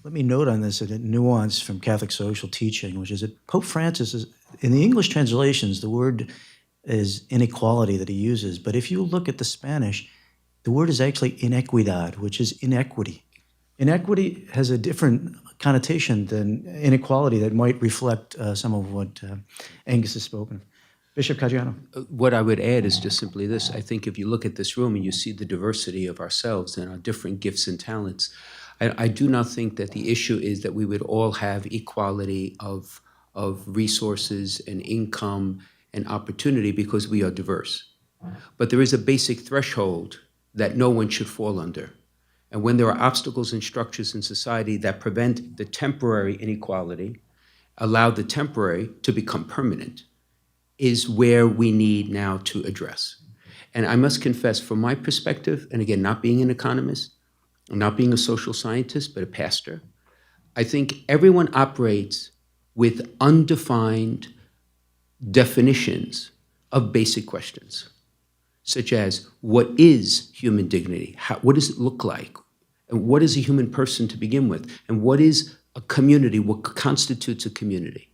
Let me note on this a nuance from Catholic social teaching, which is that Pope Francis is, in the English translations, the word is inequality that he uses. But if you look at the Spanish, the word is actually inequidad, which is inequity. Inequity has a different connotation than inequality that might reflect some of what Angus has spoken of. Bishop Caggiano. What I would add is just simply this. I think if you look at this room and you see the diversity of ourselves and our different gifts and talents, I do not think that the issue is that we would all have equality of resources and income and opportunity because we are diverse. But there is a basic threshold that no one should fall under. And when there are obstacles and structures in society that prevent the temporary inequality, allow the temporary to become permanent, is where we need now to address. And I must confess, from my perspective, and again, not being an economist, not being a social scientist, but a pastor, I think everyone operates with undefined definitions of basic questions, such as what is human dignity? What does it look like? And what is a human person to begin with? And what is a community? What constitutes a community?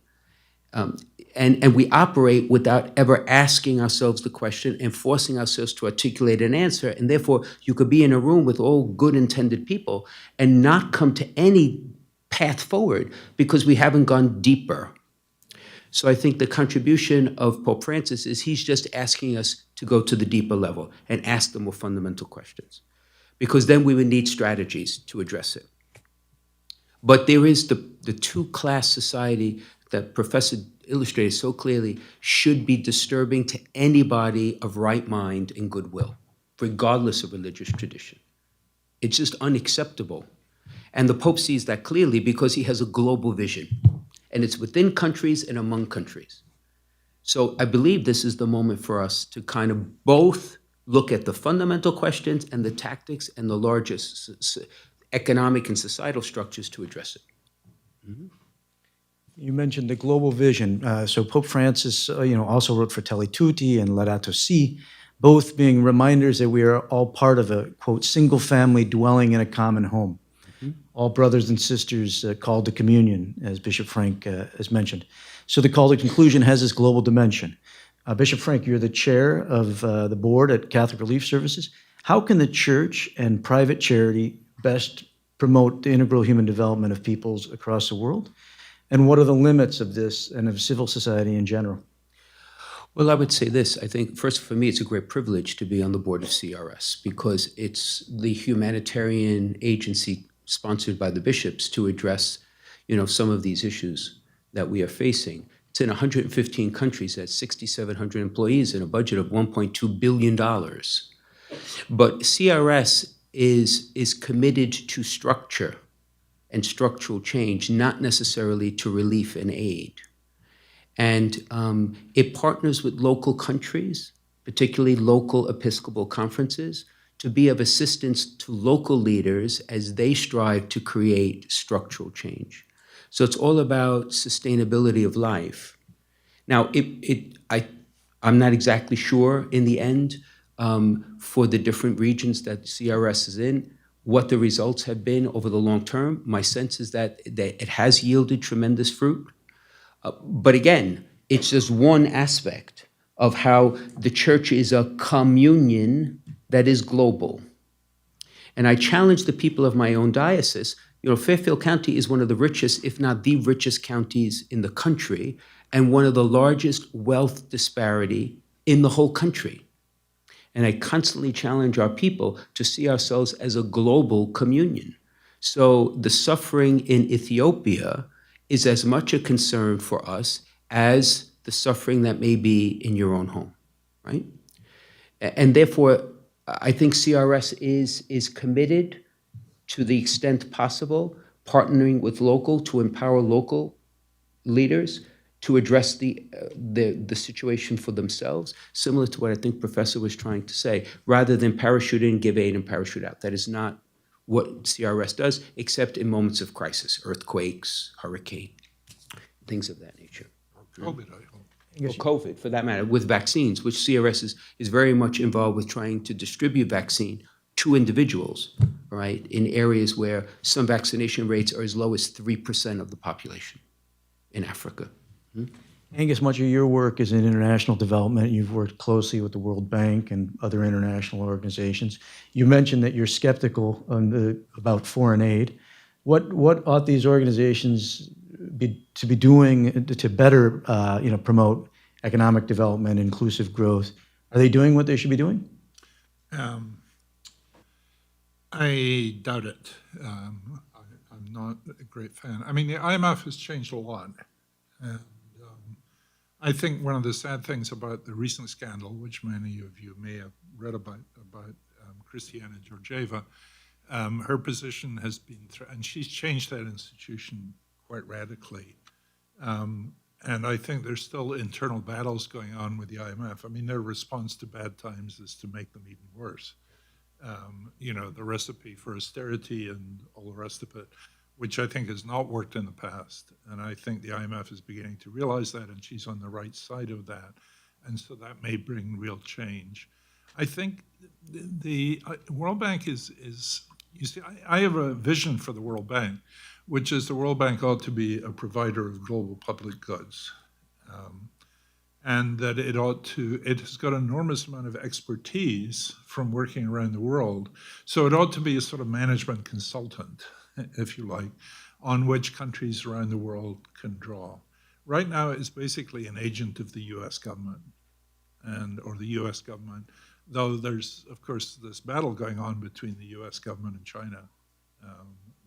And we operate without ever asking ourselves the question and forcing ourselves to articulate an answer. And therefore, you could be in a room with all good intended people and not come to any path forward because we haven't gone deeper. So I think the contribution of Pope Francis is he's just asking us to go to the deeper level and ask the more fundamental questions, because then we would need strategies to address it. But there is the two-class society that Professor illustrated so clearly should be disturbing to anybody of right mind and goodwill, regardless of religious tradition. It's just unacceptable. And the Pope sees that clearly because he has a global vision, and it's within countries and among countries. So I believe this is the moment for us to kind of both look at the fundamental questions and the tactics and the largest economic and societal structures to address it. Mm-hmm. You mentioned the global vision. So Pope Francis, also wrote Fratelli Tutti and Laudato Si, both being reminders that we are all part of a, quote, single family dwelling in a common home. Mm-hmm. All brothers and sisters called to communion, as Bishop Frank has mentioned. So the call to conclusion has this global dimension. Bishop Frank, you're the chair of the board at Catholic Relief Services. How can the church and private charity best promote the integral human development of peoples across the world? And what are the limits of this and of civil society in general? Well, I would say this. I think, first, for me, it's a great privilege to be on the board of CRS because it's the humanitarian agency sponsored by the bishops to address, some of these issues that we are facing. It's in 115 countries, that's 6,700 employees and a budget of $1.2 billion. But CRS is committed to structure and structural change, not necessarily to relief and aid. And it partners with local countries, particularly local Episcopal conferences, to be of assistance to local leaders as they strive to create structural change. So it's all about sustainability of life. Now, I'm not exactly sure in the end for the different regions that CRS is in, what the results have been over the long term. My sense is that it has yielded tremendous fruit. But again, it's just one aspect of how the church is a communion that is global. And I challenge the people of my own diocese. Fairfield County is one of the richest, if not the richest counties in the country, and one of the largest wealth disparity in the whole country. And I constantly challenge our people to see ourselves as a global communion. So the suffering in Ethiopia is as much a concern for us as the suffering that may be in your own home, right? And therefore, I think CRS is committed to the extent possible, partnering with local to empower local leaders to address the situation for themselves, similar to what I think Professor was trying to say, rather than parachute in, give aid, and parachute out. That is not what CRS does, except in moments of crisis, earthquakes, hurricane, things of that nature. COVID, I hope. Or COVID, for that matter, with vaccines, which CRS is very much involved with trying to distribute vaccine to individuals, right, in areas where some vaccination rates are as low as 3% of the population in Africa. Angus, much of your work is in international development. You've worked closely with the World Bank and other international organizations. You mentioned that you're skeptical about foreign aid. What ought these organizations to be doing to better promote economic development, inclusive growth? Are they doing what they should be doing? I doubt it. I'm not a great fan. I mean, the IMF has changed a lot. And I think one of the sad things about the recent scandal, which many of you may have read about Christiana Georgieva, her position has been, and she's changed that institution quite radically. And I think there's still internal battles going on with the IMF. I mean, their response to bad times is to make them even worse. The recipe for austerity and all the rest of it, which I think has not worked in the past. And I think the IMF is beginning to realize that, and she's on the right side of that. And so that may bring real change. I think the World Bank is you see, I have a vision for the World Bank, which is the World Bank ought to be a provider of global public goods. And that it has got an enormous amount of expertise from working around the world. So it ought to be a sort of management consultant, if you like, on which countries around the world can draw. Right now, it's basically an agent of the US government or the US government, though there's, of course, this battle going on between the US government and China,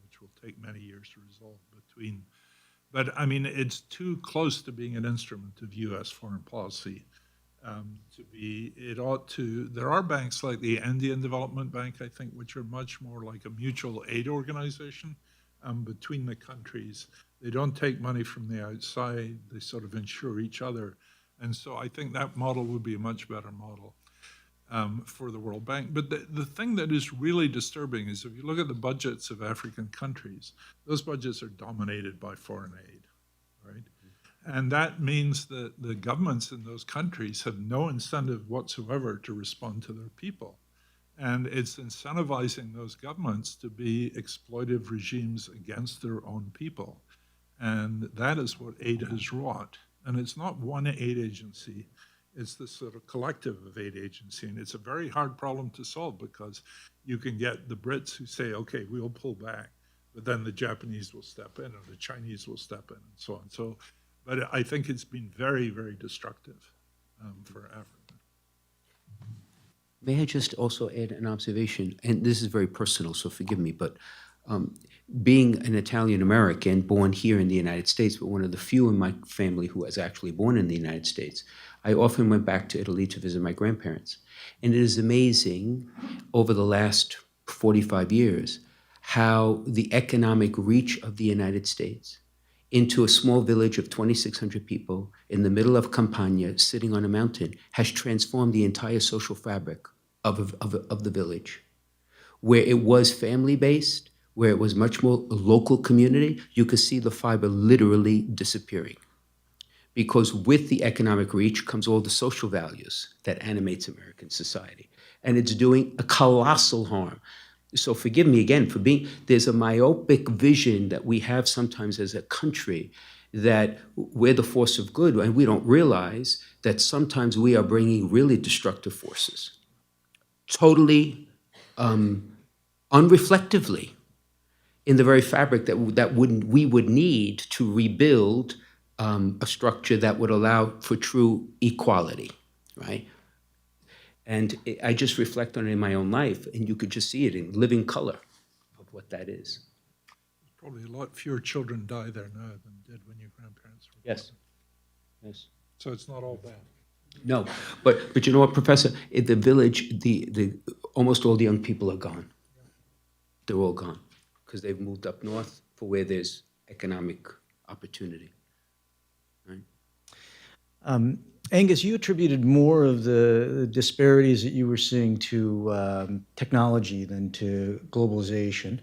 which will take many years to resolve But I mean, it's too close to being an instrument of U.S. foreign policy there are banks like the Andean Development Bank, I think, which are much more like a mutual aid organization between the countries. They don't take money from the outside, they sort of insure each other. And so I think that model would be a much better model for the World Bank. But the thing that is really disturbing is if you look at the budgets of African countries, those budgets are dominated by foreign aid, right? And that means that the governments in those countries have no incentive whatsoever to respond to their people. And it's incentivizing those governments to be exploitive regimes against their own people. And that is what aid has wrought. And it's not one aid agency. It's this sort of collective of aid agency. And it's a very hard problem to solve because you can get the Brits who say, okay, we'll pull back, but then the Japanese will step in or the Chinese will step in and so on. So, but I think it's been very, very destructive for Africa. May I just also add an observation? And this is very personal, so forgive me, but being an Italian-American born here in the United States, but one of the few in my family who was actually born in the United States, I often went back to Italy to visit my grandparents. And it is amazing over the last 45 years how the economic reach of the United States into a small village of 2,600 people in the middle of Campania, sitting on a mountain, has transformed the entire social fabric of the village. Where it was family-based, where it was much more a local community, you could see the fiber literally disappearing. Because with the economic reach comes all the social values that animates American society. And it's doing a colossal harm. So forgive me again for there's a myopic vision that we have sometimes as a country that we're the force of good, and we don't realize that sometimes we are bringing really destructive forces. Totally unreflectively in the very fabric that we would need to rebuild a structure that would allow for true equality, right? And I just reflect on it in my own life, and you could just see it in living color of what that is. Probably a lot fewer children die there now than did when your grandparents were born. Yes. So it's not all bad. No, but you know what, Professor? In the village, the almost all the young people are gone. They're all gone because they've moved up north for where there's economic opportunity. Right? Angus, you attributed more of the disparities that you were seeing to technology than to globalization.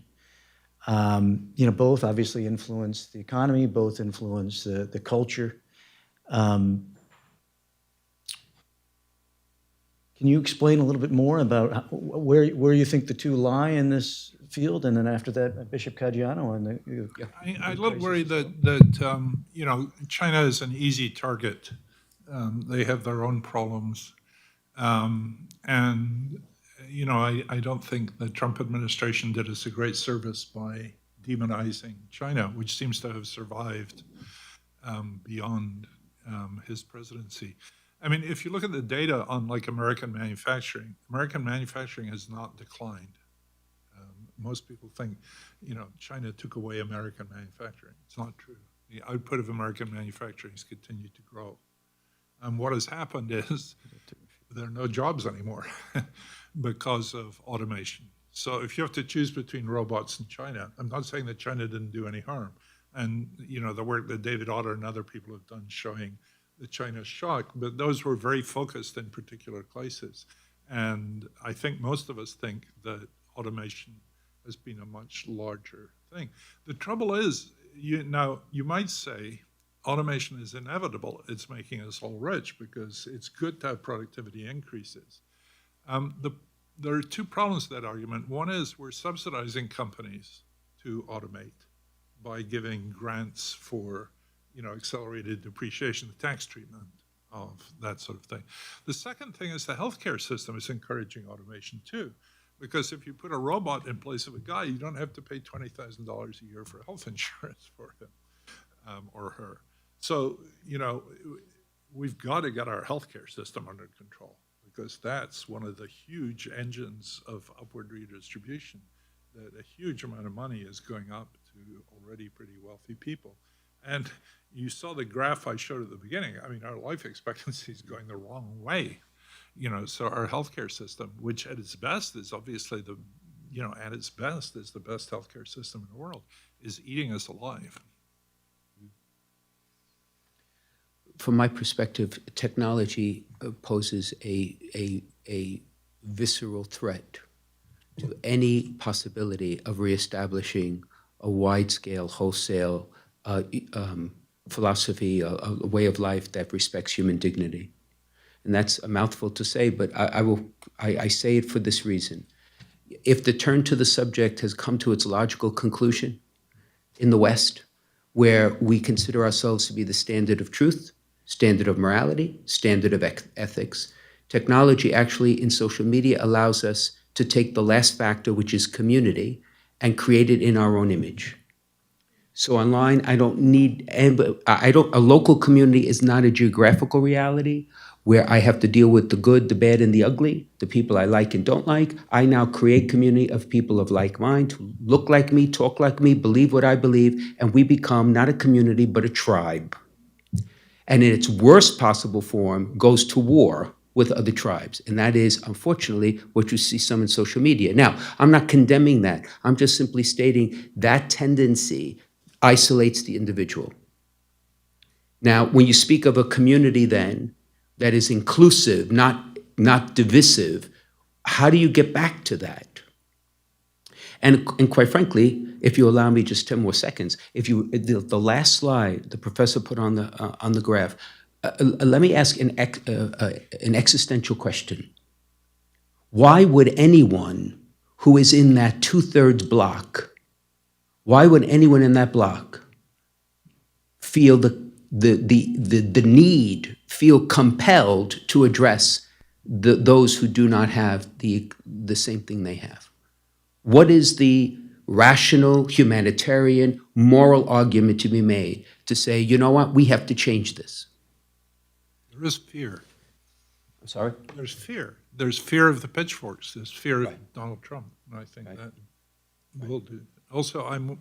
Both obviously influence the economy, both influence the culture. Can you explain a little bit more about where you think the two lie in this field? And then after that, Bishop Caggiano and I'm a little worried that China is an easy target. They have their own problems. I don't think the Trump administration did us a great service by demonizing China, which seems to have survived beyond his presidency. I mean, if you look at the data on like American manufacturing has not declined. Most people think, China took away American manufacturing. It's not true. The output of American manufacturing has continued to grow. What has happened is there are no jobs anymore because of automation. So if you have to choose between robots and China, I'm not saying that China didn't do any harm. And, the work that David Otter and other people have done showing the China shock, but those were very focused in particular places. And I think most of us think that automation has been a much larger thing. The trouble is, you might say automation is inevitable. It's making us all rich because it's good to have productivity increases. There are two problems to that argument. One is we're subsidizing companies to automate by giving grants for accelerated depreciation, the tax treatment of that sort of thing. The second thing is the healthcare system is encouraging automation too, because if you put a robot in place of a guy, you don't have to pay $20,000 a year for health insurance for him or her. So, we've got to get our healthcare system under control because that's one of the huge engines of upward redistribution, that a huge amount of money is going up to already pretty wealthy people. And you saw the graph I showed at the beginning. I mean, our life expectancy is going the wrong way. So our healthcare system, which at its best is obviously the best healthcare system in the world, is eating us alive. From my perspective, technology poses a visceral threat to any possibility of reestablishing a wide-scale, wholesale philosophy, a way of life that respects human dignity. And that's a mouthful to say, but I say it for this reason. If the turn to the subject has come to its logical conclusion in the West, where we consider ourselves to be the standard of truth, standard of morality, standard of ethics, technology actually in social media allows us to take the last factor, which is community, and create it in our own image. So online, a local community is not a geographical reality where I have to deal with the good, the bad, and the ugly, the people I like and don't like. I now create community of people of like mind who look like me, talk like me, believe what I believe, and we become not a community, but a tribe. And in its worst possible form, goes to war with other tribes. And that is, unfortunately, what you see some in social media. Now, I'm not condemning that. I'm just simply stating that tendency isolates the individual. Now, when you speak of a community then that is inclusive, not divisive, how do you get back to that? And quite frankly, if you allow me just 10 more seconds, the last slide the professor put on the graph, let me ask an existential question. Why would anyone who is in that 2/3 block, why would anyone in that block feel the need, feel compelled to address those who do not have the same thing they have? What is the rational, humanitarian, moral argument to be made to say, you know what, we have to change this? There is fear. I'm sorry? There's fear. There's fear of the pitchforks. There's fear of Donald Trump. And I think that will do. Also, I'm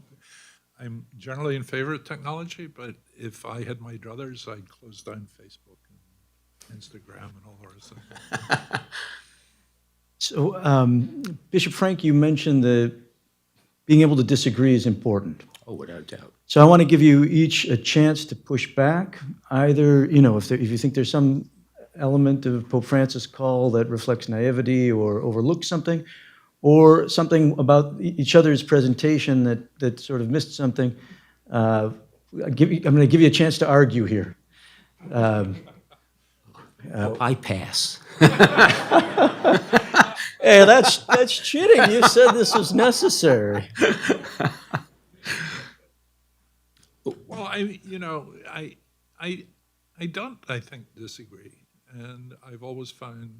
generally in favor of technology, but if I had my druthers, I'd close down Facebook and Instagram and all the rest of it. So, Bishop Frank, you mentioned that being able to disagree is important. Oh, without a doubt. So I want to give you each a chance to push back, either, if you think there's some element of Pope Francis' call that reflects naivety or overlooks something, or something about each other's presentation that sort of missed something. I'm going to give you a chance to argue here. I pass. Hey, that's cheating. You said this was necessary. Well, I don't, I think, disagree. And I've always found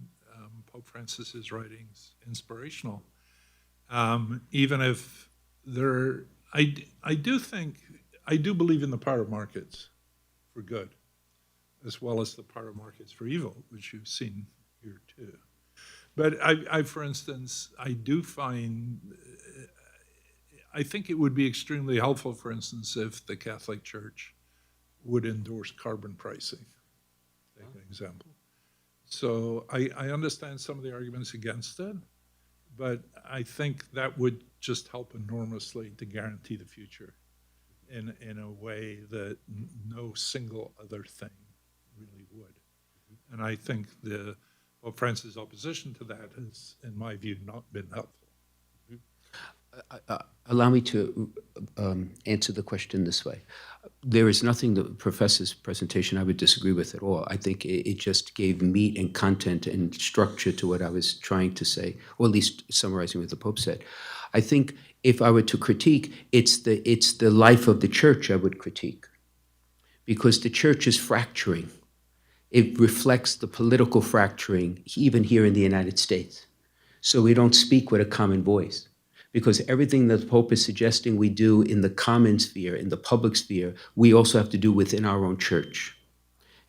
Pope Francis's writings inspirational. Even if I do believe in the power of markets for good, as well as the power of markets for evil, which you've seen here too. But for instance, I do find, I think it would be extremely helpful, for instance, if the Catholic Church would endorse carbon pricing, take an example. So I understand some of the arguments against it, but I think that would just help enormously to guarantee the future in a way that no single other thing really would. And I think Pope Francis' opposition to that has, in my view, not been helpful. Allow me to answer the question this way. There is nothing the professor's presentation I would disagree with at all. I think it just gave meat and content and structure to what I was trying to say, or at least summarizing what the Pope said. I think if I were to critique, it's the life of the church I would critique, because the church is fracturing. It reflects the political fracturing, even here in the United States. So we don't speak with a common voice, because everything that the Pope is suggesting we do in the common sphere, in the public sphere, we also have to do within our own church.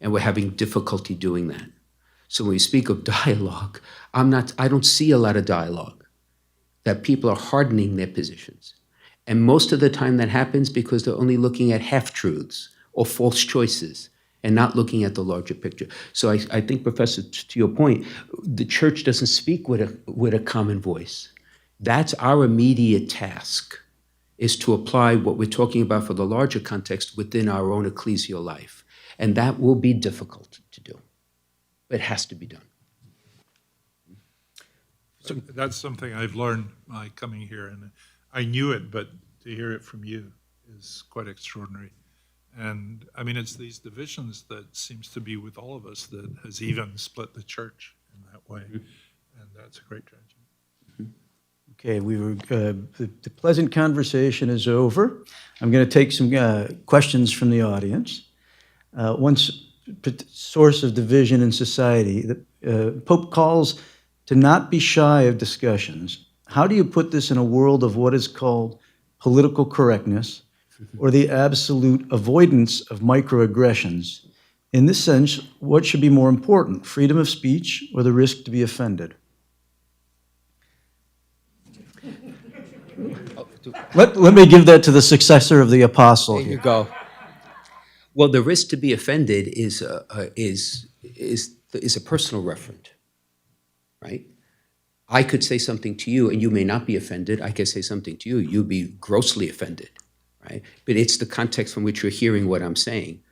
And we're having difficulty doing that. So when we speak of dialogue, I don't see a lot of dialogue, that people are hardening their positions. And most of the time that happens because they're only looking at half-truths or false choices and not looking at the larger picture. So I think, Professor, to your point, the church doesn't speak with a common voice. That's our immediate task, is to apply what we're talking about for the larger context within our own ecclesial life. And that will be difficult to do, but it has to be done. So that's something I've learned by coming here, and I knew it, but to hear it from you is quite extraordinary. And I mean, it's these divisions that seems to be with all of us that has even split the church in that way. And that's a great tragedy. Okay, the pleasant conversation is over. I'm going to take some questions from the audience. One source of division in society, the Pope calls to not be shy of discussions. How do you put this in a world of what is called political correctness, or the absolute avoidance of microaggressions? In this sense, what should be more important, freedom of speech or the risk to be offended? Let me give that to the successor of the apostle. There you go. Well, the risk to be offended is a personal referent, right? I could say something to you and you may not be offended. I could say something to you, you'd be grossly offended, right? But it's the context from which you're hearing what I'm saying.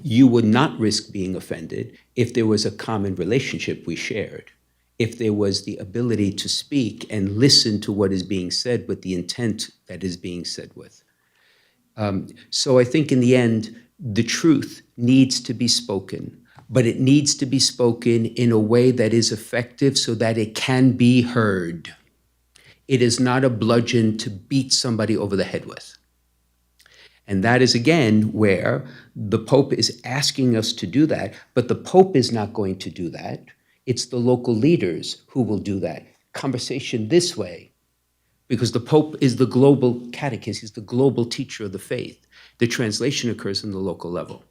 You would not risk being offended if there was a common relationship we shared, if there was the ability to speak and listen to what is being said with the intent that is being said with. So I think in the end, the truth needs to be spoken, but it needs to be spoken in a way that is effective so that it can be heard. It is not a bludgeon to beat somebody over the head with. And that is, again, where the Pope is asking us to do that, but the Pope is not going to do that. It's the local leaders who will do that. Conversation this way, because the Pope is the global catechist, he's the global teacher of the faith. The translation occurs in the local level.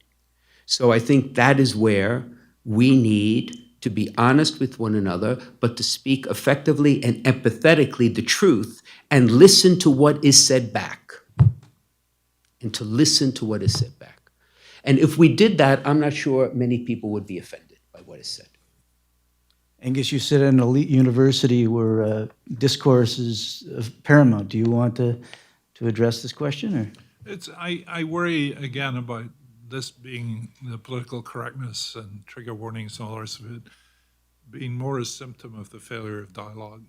So I think that is where we need to be honest with one another, but to speak effectively and empathetically the truth and listen to what is said back. And to listen to what is said back. And if we did that, I'm not sure many people would be offended by what is said. Angus, you sit at an elite university where discourse is paramount. Do you want to address this question? Or? I worry again about this being the political correctness and trigger warnings and all the rest of it being more a symptom of the failure of dialogue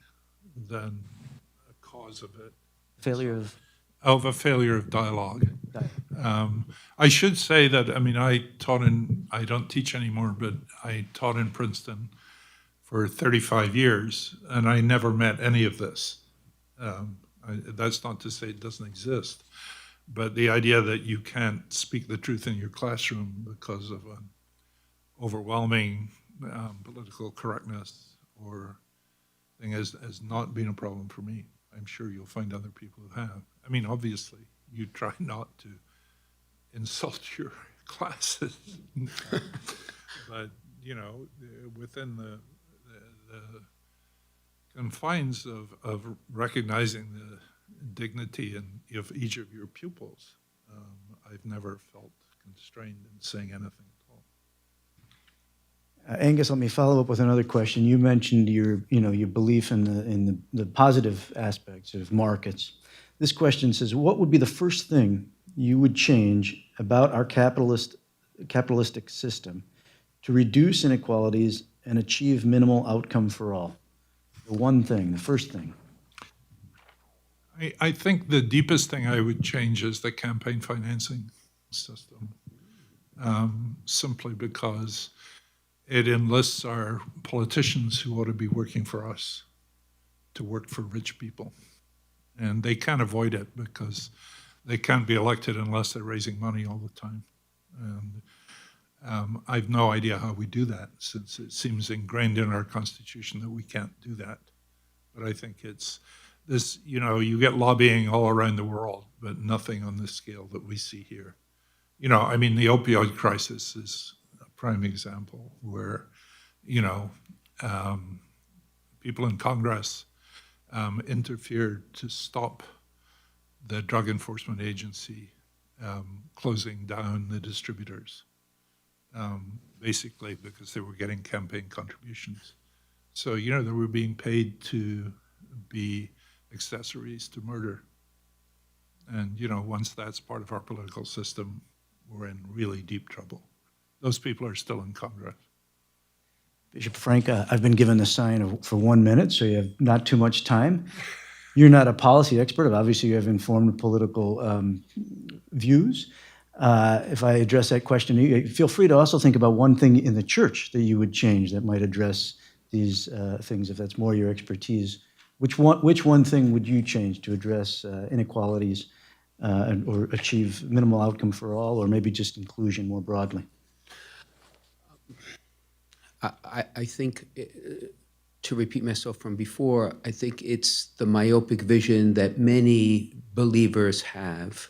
than a cause of it. Failure of Of a failure of dialogue. I should say that, I mean, I don't teach anymore, but I taught in Princeton for 35 years, and I never met any of this. That's not to say it doesn't exist, but the idea that you can't speak the truth in your classroom because of an overwhelming political correctness or thing has not been a problem for me. I'm sure you'll find other people who have. I mean, obviously, you try not to insult your classes, but, you know, within the confines of recognizing the dignity of each of your pupils, I've never felt constrained in saying anything at all. Angus, let me follow up with another question. You mentioned your belief in the positive aspects of markets. This question says, what would be the first thing you would change about our capitalistic system to reduce inequalities and achieve minimal outcome for all? The one thing, the first thing. I think the deepest thing I would change is the campaign financing system, simply because it enlists our politicians who ought to be working for us to work for rich people. And they can't avoid it because they can't be elected unless they're raising money all the time. And I've no idea how we do that, since it seems ingrained in our Constitution that we can't do that. But I think it's this, you know, you get lobbying all around the world, but nothing on the scale that we see here. You know, I mean, the opioid crisis is a prime example where, you know, people in Congress interfered to stop the Drug Enforcement Agency closing down the distributors, basically because they were getting campaign contributions. So, you know, they were being paid to be accessories to murder. And, you know, once that's part of our political system, we're in really deep trouble. Those people are still in Congress. Bishop Frank, I've been given the sign for 1 minute, so you have not too much time. You're not a policy expert, but obviously you have informed political views. If I address that question, feel free to also think about one thing in the church that you would change that might address these things, if that's more your expertise. Which one thing would you change to address inequalities or achieve minimal outcome for all, or maybe just inclusion more broadly? I think, to repeat myself from before, I think it's the myopic vision that many believers have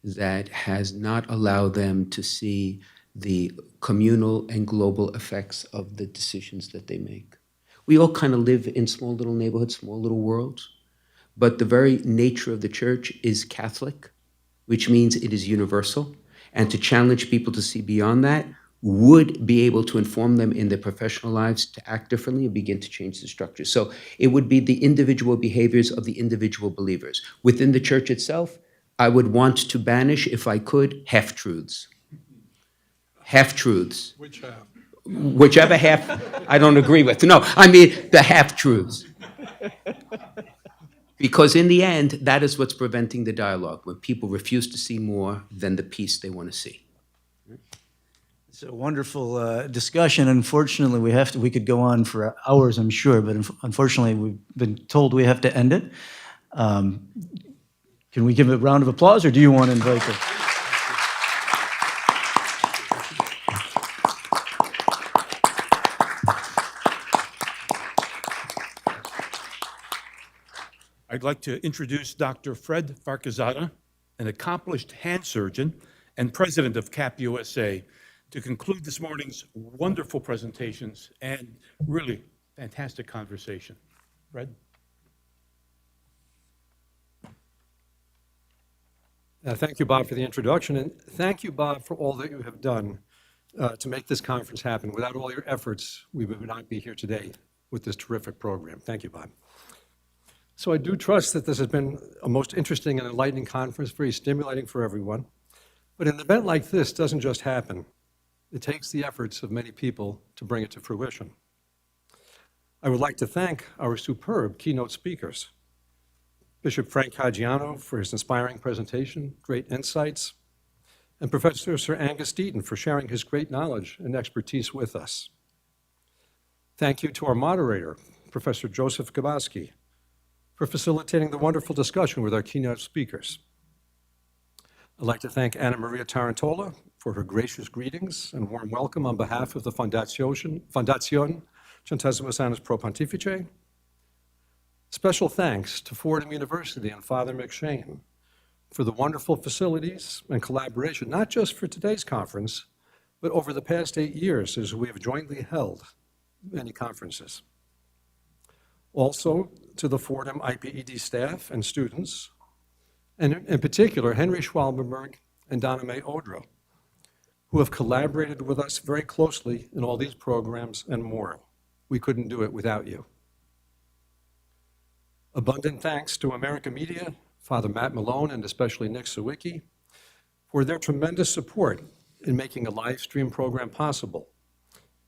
that has not allowed them to see the communal and global effects of the decisions that they make. We all kind of live in small little neighborhoods, small little worlds, but the very nature of the church is Catholic, which means it is universal, and to challenge people to see beyond that would be able to inform them in their professional lives to act differently and begin to change the structure. So it would be the individual behaviors of the individual believers. Within the church itself, I would want to banish, if I could, half-truths. Half-truths. Which half? Whichever half I don't agree with. No, I mean the half-truths. Because in the end, that is what's preventing the dialogue, when people refuse to see more than the piece they want to see. It's a wonderful discussion. Unfortunately, we could go on for hours, I'm sure, but unfortunately, we've been told we have to end it. Can we give a round of applause, or do you want to invite them? I'd like to introduce Dr. Fred Farquezada, an accomplished hand surgeon and president of CAPP-USA, to conclude this morning's wonderful presentations and really fantastic conversation. Fred? Thank you, Bob, for the introduction, and thank you, Bob, for all that you have done to make this conference happen. Without all your efforts, we would not be here today with this terrific program. Thank you, Bob. So I do trust that this has been a most interesting and enlightening conference, very stimulating for everyone. But an event like this doesn't just happen. It takes the efforts of many people to bring it to fruition. I would like to thank our superb keynote speakers, Bishop Frank Caggiano for his inspiring presentation, great insights, and Professor Sir Angus Deaton for sharing his great knowledge and expertise with us. Thank you to our moderator, Professor Joseph Kaboski, for facilitating the wonderful discussion with our keynote speakers. I'd like to thank Anna Maria Tarantola for her gracious greetings and warm welcome on behalf of the Fondazione Centesimus Annus Pro Pontifice. Special thanks to Fordham University and Father McShane for the wonderful facilities and collaboration, not just for today's conference, but over the past 8 years as we have jointly held many conferences. Also to the Fordham IPED staff and students, and in particular, Henry Schwalbenberg and Donna Mae Odro, who have collaborated with us very closely in all these programs and more. We couldn't do it without you. Abundant thanks to America Media, Father Matt Malone, and especially Nick Sawicki, for their tremendous support in making a live stream program possible,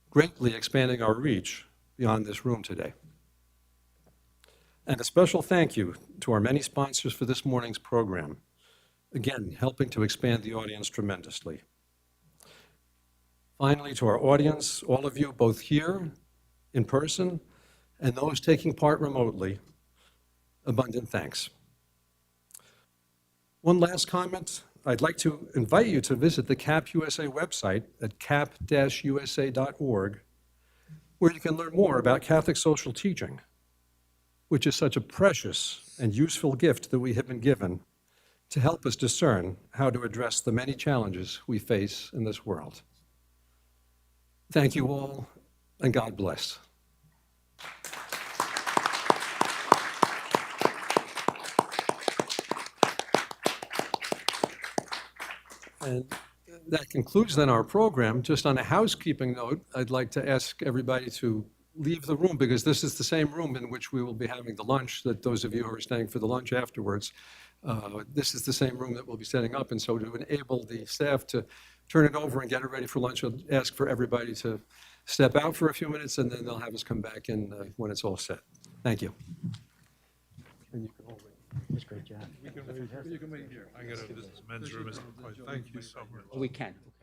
greatly expanding our reach beyond this room today. And a special thank you to our many sponsors for this morning's program, again, helping to expand the audience tremendously. Finally, to our audience, all of you both here in person and those taking part remotely, abundant thanks. One last comment. I'd like to invite you to visit the CAPP-USA website at capp-usa.org, where you can learn more about Catholic social teaching, which is such a precious and useful gift that we have been given to help us discern how to address the many challenges we face in this world. Thank you all, and God bless. And that concludes then our program. Just on a housekeeping note, I'd like to ask everybody to leave the room because this is the same room in which we will be having the lunch that those of you who are staying for the lunch afterwards, this is the same room that we'll be setting up. And so to enable the staff to turn it over and get it ready for lunch, I'll ask for everybody to step out for a few minutes and then they'll have us come back in when it's all set. Thank you. And you can all wait. That's a great job. You can wait here. This is men's room. Thank you so much. We can. Okay.